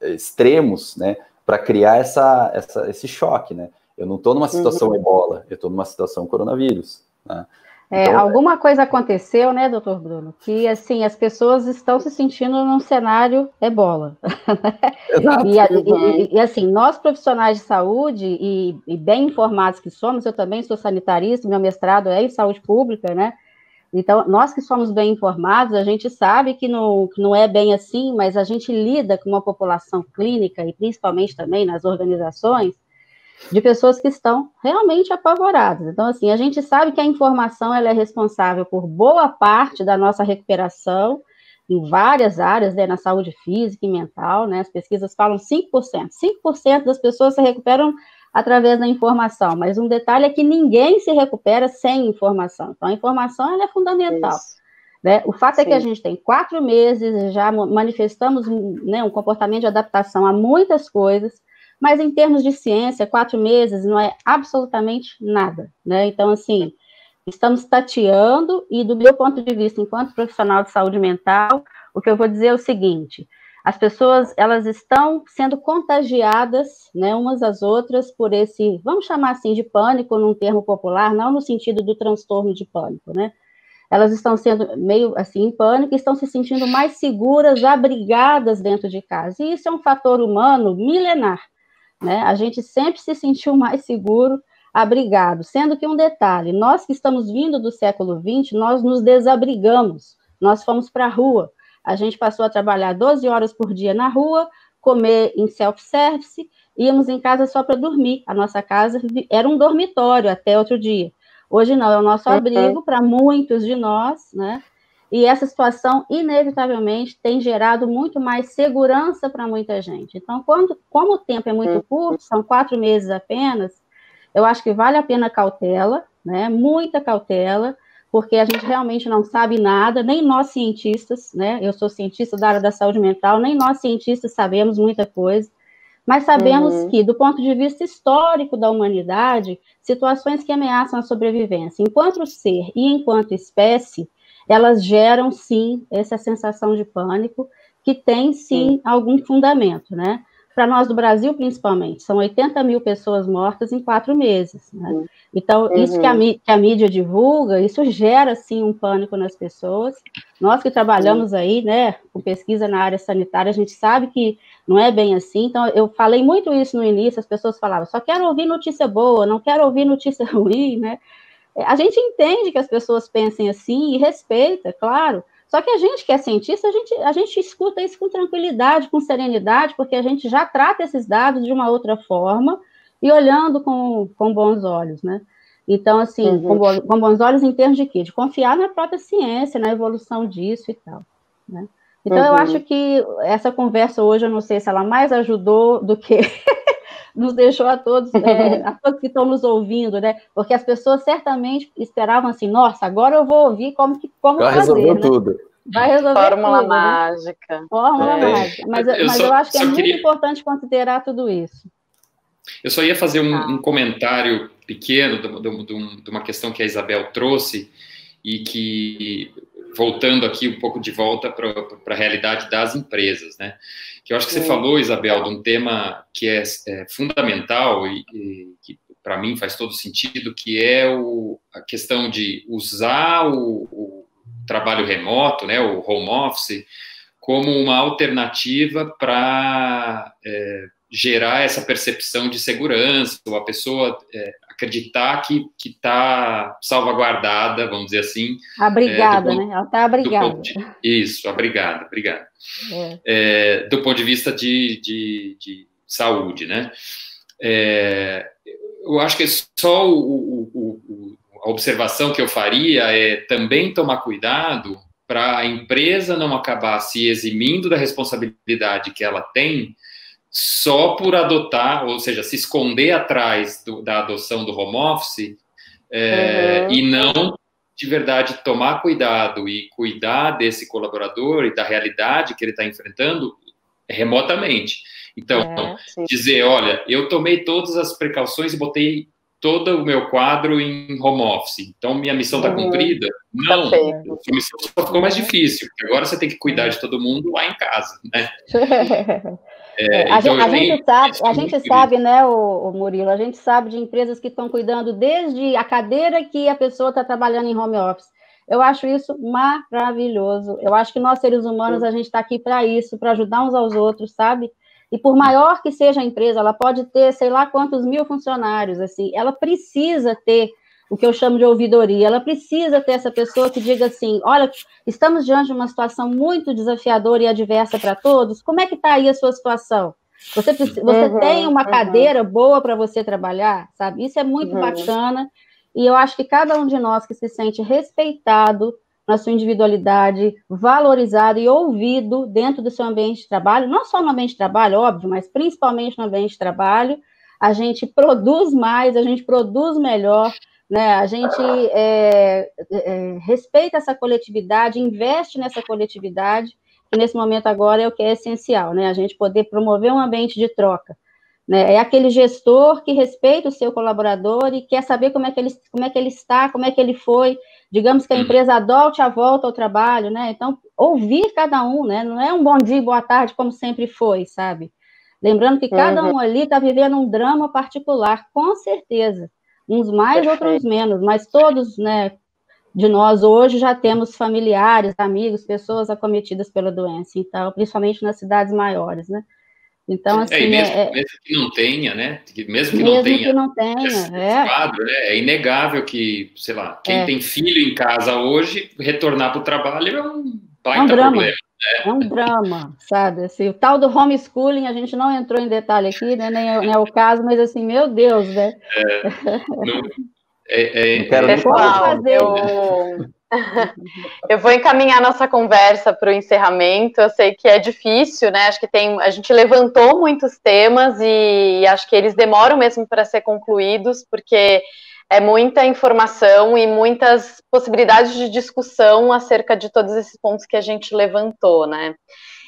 extremos, né, para criar esse choque, né? Eu não estou numa situação Ebola, eu estou numa situação coronavírus, né? Então, alguma coisa aconteceu, né, doutor Bruno, que, assim, as pessoas estão se sentindo num cenário Ebola. Exato. E assim, nós profissionais de saúde, e bem informados que somos, eu também sou sanitarista, meu mestrado é em saúde pública, né, então, nós que somos bem informados, a gente sabe que não é bem assim, mas a gente lida com uma população clínica, e principalmente também nas organizações, de pessoas que estão realmente apavoradas. Então, assim, a gente sabe que a informação ela é responsável por boa parte da nossa recuperação em várias áreas, né, na saúde física e mental, né, as pesquisas falam 5%. 5% das pessoas se recuperam através da informação, mas um detalhe é que ninguém se recupera sem informação. Então, a informação ela é fundamental. Né? O fato é que a gente tem 4 meses, já manifestamos, né, um comportamento de adaptação a muitas coisas, mas em termos de ciência, 4 meses não é absolutamente nada, né? Então, assim, estamos tateando, e do meu ponto de vista, enquanto profissional de saúde mental, o que eu vou dizer é o seguinte: as pessoas, elas estão sendo contagiadas, né, umas às outras, por esse, vamos chamar assim, de pânico, num termo popular, não no sentido do transtorno de pânico, né? elas estão sendo meio assim em pânico, estão se sentindo mais seguras, abrigadas dentro de casa. E isso é um fator humano milenar, né? A gente sempre se sentiu mais seguro, abrigado. Sendo que um detalhe, nós que estamos vindo do século XX, nós nos desabrigamos, nós fomos para a rua. A gente passou a trabalhar 12 horas por dia na rua, comer em self-service, íamos em casa só para dormir. A nossa casa era um dormitório até outro dia. Hoje não, é o nosso abrigo para muitos de nós, né? E essa situação, inevitavelmente, tem gerado muito mais segurança para muita gente. Então, como o tempo é muito curto, são 4 meses apenas, eu acho que vale a pena cautela, né? Muita cautela, porque a gente realmente não sabe nada, nem nós cientistas, né? Eu sou cientista da área da saúde mental, nem nós cientistas sabemos muita coisa. Mas sabemos que, do ponto de vista histórico da humanidade, situações que ameaçam a sobrevivência, enquanto ser e enquanto espécie, elas geram, sim, essa sensação de pânico, que tem, sim, algum fundamento, né? Para nós do Brasil, principalmente, são 80 mil pessoas mortas em 4 meses, né? Então, isso que a mídia divulga, isso gera, sim, um pânico nas pessoas. Nós que trabalhamos aí, né, com pesquisa na área sanitária, a gente sabe que não é bem assim. Então, eu falei muito isso no início, as pessoas falavam, só quero ouvir notícia boa, não quero ouvir notícia ruim, né? A gente entende que as pessoas pensem assim e respeita, claro. Só que a gente que é cientista, a gente escuta isso com tranquilidade, com serenidade, porque a gente já trata esses dados de uma outra forma e olhando com bons olhos, né? Então, assim, com bons olhos em termos de quê? De confiar na própria ciência, na evolução disso e tal, né? Então, eu acho que essa conversa hoje, eu não sei se ela mais ajudou do que nos deixou a todos que estão nos ouvindo, né? Porque as pessoas certamente esperavam assim, nossa, agora eu vou ouvir como já fazer, resolveu, né? Tudo. Vai resolver Fórmula tudo, mágica. Né? Fórmula mágica. Mas eu acho que é muito importante considerar tudo isso. Eu só ia fazer um comentário pequeno de uma questão que a Isabel trouxe e que, voltando aqui um pouco de volta para a realidade das empresas, né? Que eu acho que você falou, Isabel, de um tema que é fundamental e que para mim faz todo sentido, que é a questão de usar o trabalho remoto, né, o home office, como uma alternativa para gerar essa percepção de segurança, ou a pessoa acreditar que está salvaguardada, vamos dizer assim. Abrigada, né? Ela está abrigada. Isso, obrigado. Do ponto de vista de saúde, né? Eu acho que só a observação que eu faria é também tomar cuidado para a empresa não acabar se eximindo da responsabilidade que ela tem só por adotar, ou seja, se esconder atrás da adoção do home office e não, de verdade, tomar cuidado e cuidar desse colaborador e da realidade que ele está enfrentando remotamente. Então, dizer, olha, eu tomei todas as precauções e botei todo o meu quadro em home office, então minha missão está cumprida? Não, a missão só ficou mais difícil, porque agora você tem que cuidar de todo mundo lá em casa, né? A gente sabe, né, o Murilo, a gente sabe de empresas que estão cuidando desde a cadeira que a pessoa está trabalhando em home office. Eu acho isso maravilhoso. Eu acho que nós, seres humanos, a gente está aqui para isso, para ajudar uns aos outros, sabe? E por maior que seja a empresa, ela pode ter, sei lá, quantos mil funcionários, assim, ela precisa ter o que eu chamo de ouvidoria, ela precisa ter essa pessoa que diga assim, olha, estamos diante de uma situação muito desafiadora e adversa para todos, como é que está aí a sua situação? Você tem uma cadeira boa para você trabalhar, sabe? Isso é muito bacana, e eu acho que cada um de nós que se sente respeitado na sua individualidade, valorizado e ouvido dentro do seu ambiente de trabalho, não só no ambiente de trabalho, óbvio, mas principalmente no ambiente de trabalho, a gente produz mais, a gente produz melhor, né? A gente respeita essa coletividade, investe nessa coletividade, que nesse momento agora é o que é essencial, né? A gente poder promover um ambiente de troca. Né? É aquele gestor que respeita o seu colaborador e quer saber como é que ele está, como é que ele foi. Digamos que a empresa adote a volta ao trabalho, né? Então, ouvir cada um, né? Não é um bom dia, boa tarde, como sempre foi, sabe? Lembrando que cada um ali está vivendo um drama particular, com certeza. Uns mais, outros menos, mas todos, né, de nós hoje já temos familiares, amigos, pessoas acometidas pela doença, então, principalmente nas cidades maiores, né? Então, assim, e mesmo que não tenha, né? Mesmo que não tenha esse quadro, né? É inegável que, sei lá, quem tem filho em casa hoje, retornar para o trabalho é um baita problema. É um drama, sabe? Assim, o tal do homeschooling, a gente não entrou em detalhe aqui, né? Nem é o caso, mas assim, meu Deus, né? Pessoal, eu vou encaminhar nossa conversa para o encerramento. Eu sei que é difícil, né? Acho que a gente levantou muitos temas e acho que eles demoram mesmo para ser concluídos, porque é muita informação e muitas possibilidades de discussão acerca de todos esses pontos que a gente levantou, né?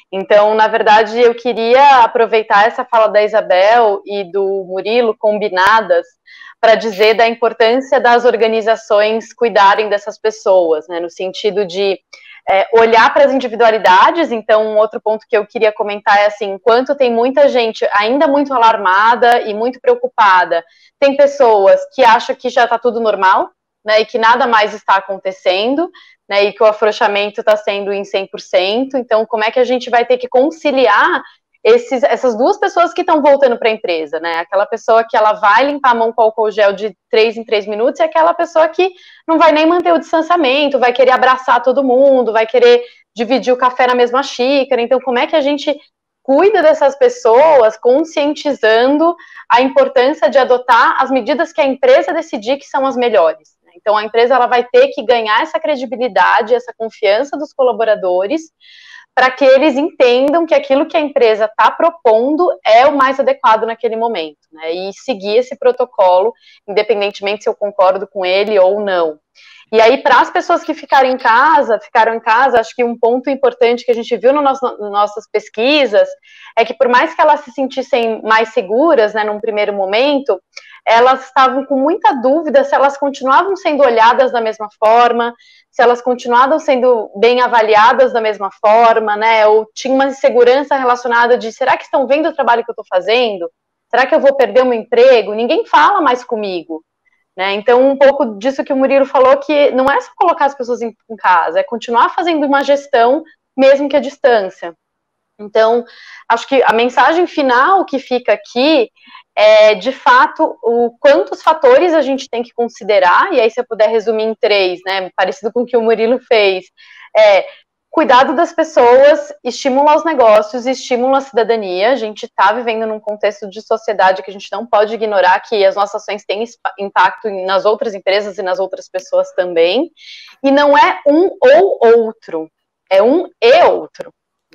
Então, na verdade, eu queria aproveitar essa fala da Isabel e do Murilo combinadas para dizer da importância das organizações cuidarem dessas pessoas, né, no sentido de olhar para as individualidades. Então, um outro ponto que eu queria comentar é assim, enquanto tem muita gente ainda muito alarmada e muito preocupada, tem pessoas que acham que já está tudo normal, né, e que nada mais está acontecendo, né, e que o afrouxamento está sendo em 100%, então como é que a gente vai ter que conciliar essas duas pessoas que estão voltando para a empresa, né? Aquela pessoa que ela vai limpar a mão com álcool gel de 3 em 3 minutos e aquela pessoa que não vai nem manter o distanciamento, vai querer abraçar todo mundo, vai querer dividir o café na mesma xícara. Então, como é que a gente cuida dessas pessoas, conscientizando a importância de adotar as medidas que a empresa decidir que são as melhores? Então, a empresa ela vai ter que ganhar essa credibilidade, essa confiança dos colaboradores, para que eles entendam que aquilo que a empresa está propondo é o mais adequado naquele momento, né? E seguir esse protocolo, independentemente se eu concordo com ele ou não. E aí, para as pessoas que ficaram em casa, acho que um ponto importante que a gente viu nas nossas pesquisas é que, por mais que elas se sentissem mais seguras, né, num primeiro momento, elas estavam com muita dúvida se elas continuavam sendo olhadas da mesma forma, se elas continuavam sendo bem avaliadas da mesma forma, né, ou tinha uma insegurança relacionada de, será que estão vendo o trabalho que eu estou fazendo? Será que eu vou perder o meu emprego? Ninguém fala mais comigo. Né? Então, um pouco disso que o Murilo falou, que não é só colocar as pessoas em casa, é continuar fazendo uma gestão, mesmo que à distância. Então, acho que a mensagem final que fica aqui é, de fato, quantos fatores a gente tem que considerar, e aí se eu puder resumir em 3, né, parecido com o que o Murilo fez, cuidado das pessoas, estímulo aos negócios, estímulo à cidadania. A gente está vivendo num contexto de sociedade que a gente não pode ignorar que as nossas ações têm impacto nas outras empresas e nas outras pessoas também. E não é um ou outro, é um e outro.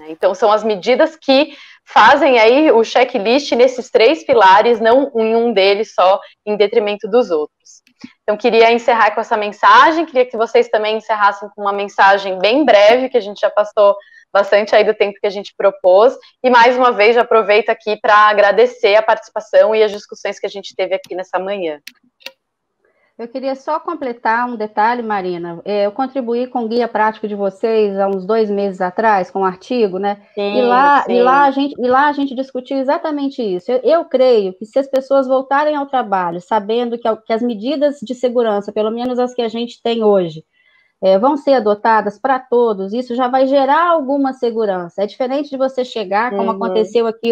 Então, são as medidas que fazem aí o checklist nesses 3 pilares, não em um deles só, em detrimento dos outros. Então, queria encerrar com essa mensagem, queria que vocês também encerrassem com uma mensagem bem breve, que a gente já passou bastante aí do tempo que a gente propôs, e mais uma vez já aproveito aqui para agradecer a participação e as discussões que a gente teve aqui nessa manhã. Eu queria só completar um detalhe, Marina. Eu contribuí com o guia prático de vocês há uns 2 meses atrás, com um artigo, né? Sim, e lá a gente discutiu exatamente isso. Eu creio que se as pessoas voltarem ao trabalho sabendo que as medidas de segurança, pelo menos as que a gente tem hoje, vão ser adotadas para todos, isso já vai gerar alguma segurança. É diferente de você chegar, como aconteceu aqui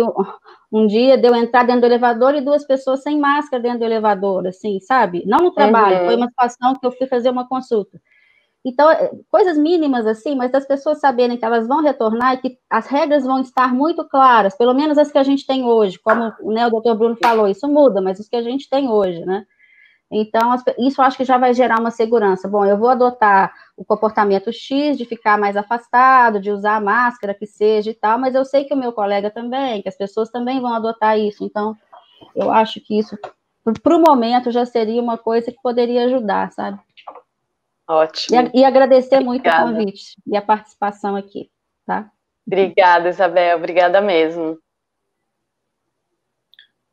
um dia, de eu entrar dentro do elevador e 2 pessoas sem máscara dentro do elevador, assim, sabe? Não no trabalho, foi uma situação que eu fui fazer uma consulta. Então, coisas mínimas assim, mas das pessoas saberem que elas vão retornar e que as regras vão estar muito claras, pelo menos as que a gente tem hoje, como, né, o doutor Bruno falou, isso muda, mas os que a gente tem hoje, né? Então, isso eu acho que já vai gerar uma segurança. Bom, eu vou adotar o comportamento X de ficar mais afastado, de usar a máscara, que seja e tal, mas eu sei que o meu colega também, que as pessoas também vão adotar isso. Então, eu acho que isso, para o momento, já seria uma coisa que poderia ajudar, sabe? Ótimo. E agradecer muito o convite e a participação aqui, tá? Obrigada, Isabel. Obrigada mesmo.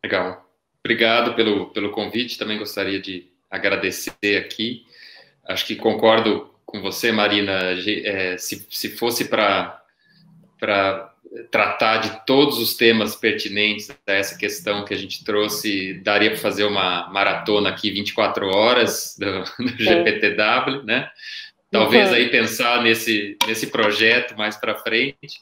Legal. Obrigado pelo convite, também gostaria de agradecer aqui. Acho que concordo com você, Marina, se fosse para tratar de todos os temas pertinentes a essa questão que a gente trouxe, daria para fazer uma maratona aqui 24 horas do GPTW, né? Talvez aí pensar nesse projeto mais para frente.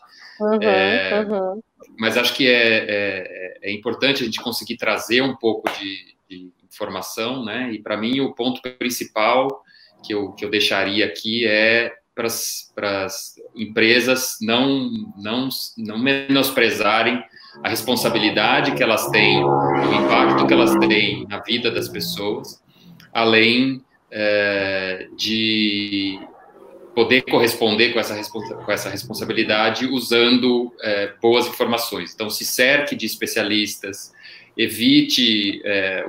Mas acho que é importante a gente conseguir trazer um pouco de informação, né? E para mim o ponto principal que eu deixaria aqui é para as empresas não menosprezarem a responsabilidade que elas têm, o impacto que elas têm na vida das pessoas, além de poder corresponder com essa responsabilidade usando boas informações. Então, se cerque de especialistas, evite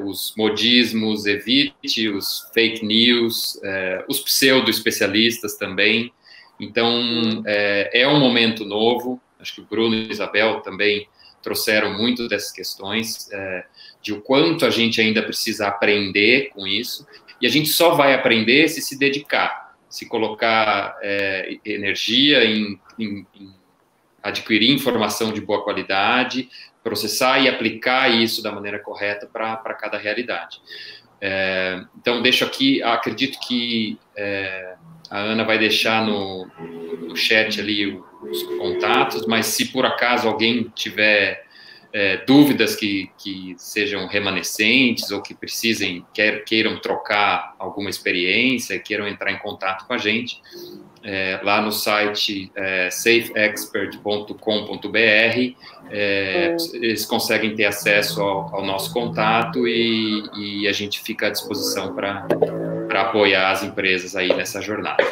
os modismos, evite os fake news, os pseudo-especialistas também. Então, é um momento novo. Acho que o Bruno e a Isabel também trouxeram muito dessas questões, de o quanto a gente ainda precisa aprender com isso. E a gente só vai aprender se dedicar, se colocar energia em adquirir informação de boa qualidade, processar e aplicar isso da maneira correta para cada realidade. Então, deixo aqui, acredito que a Ana vai deixar no chat ali os contatos, mas se por acaso alguém tiver dúvidas que sejam remanescentes ou que queiram trocar alguma experiência, queiram entrar em contato com a gente, lá no site safeexpert.com.br, eles conseguem ter acesso ao nosso contato e a gente fica à disposição para apoiar as empresas aí nessa jornada.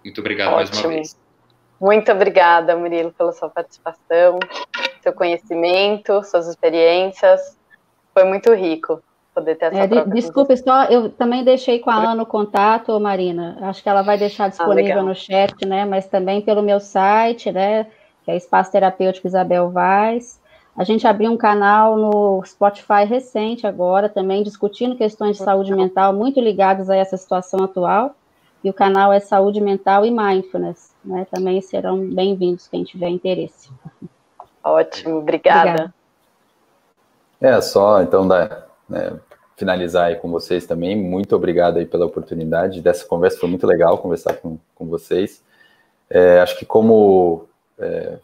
Muito obrigado mais uma vez. Muito obrigada, Murilo, pela sua participação, seu conhecimento, suas experiências. Foi muito rico poder ter essa troca. Desculpe, só eu também deixei com a Ana o contato, Marina. Acho que ela vai deixar disponível no chat, né? Mas também pelo meu site, né? Que é Espaço Terapêutico Isabel Vaz. A gente abriu um canal no Spotify recente agora, também discutindo questões de saúde mental muito ligadas a essa situação atual. E o canal é Saúde Mental e Mindfulness, né? Também serão bem-vindos quem tiver interesse. Ótimo, obrigada. Só então finalizar aí com vocês também. Muito obrigado aí pela oportunidade dessa conversa, foi muito legal conversar com vocês. Acho que como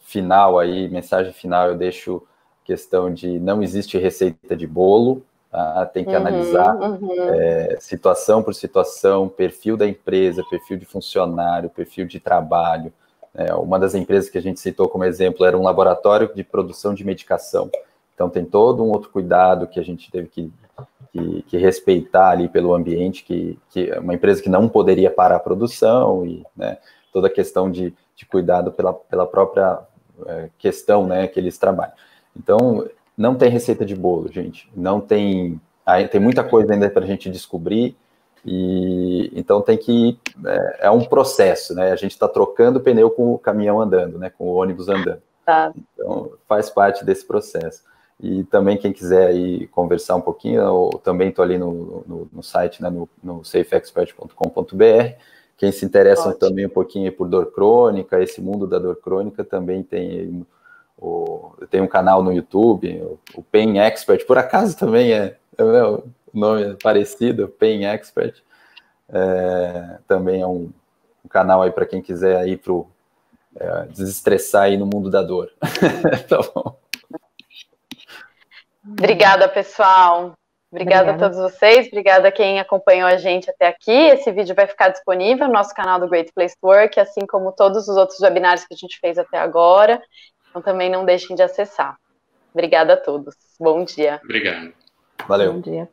final aí, mensagem final, eu deixo questão de não existe receita de bolo, tá? Tem que analisar situação por situação, perfil da empresa, perfil de funcionário, perfil de trabalho. Uma das empresas que a gente citou como exemplo era um laboratório de produção de medicação. Então, tem todo um outro cuidado que a gente teve que respeitar ali pelo ambiente, que é uma empresa que não poderia parar a produção, e toda a questão de cuidado pela própria questão que eles trabalham. Então, não tem receita de bolo, gente. Não tem... Tem muita coisa ainda para a gente descobrir, e então tem que... É um processo, né? A gente está trocando o pneu com o caminhão andando, né? Com o ônibus andando. Tá. Então, faz parte desse processo. E também quem quiser aí conversar um pouquinho, eu também estou ali no site, né, no safeexpert.com.br. Quem se interessa também um pouquinho por dor crônica, esse mundo da dor crônica, também tem tem um canal no YouTube, o Pain Expert, por acaso também o nome é parecido, Pain Expert. Também é um canal aí para quem quiser aí desestressar aí no mundo da dor. Tá bom. Obrigada, pessoal. Obrigada a todos vocês, obrigada a quem acompanhou a gente até aqui. Esse vídeo vai ficar disponível no nosso canal do Great Place to Work, assim como todos os outros webinários que a gente fez até agora. Então também não deixem de acessar. Obrigada a todos. Bom dia. Obrigado. Valeu. Bom dia.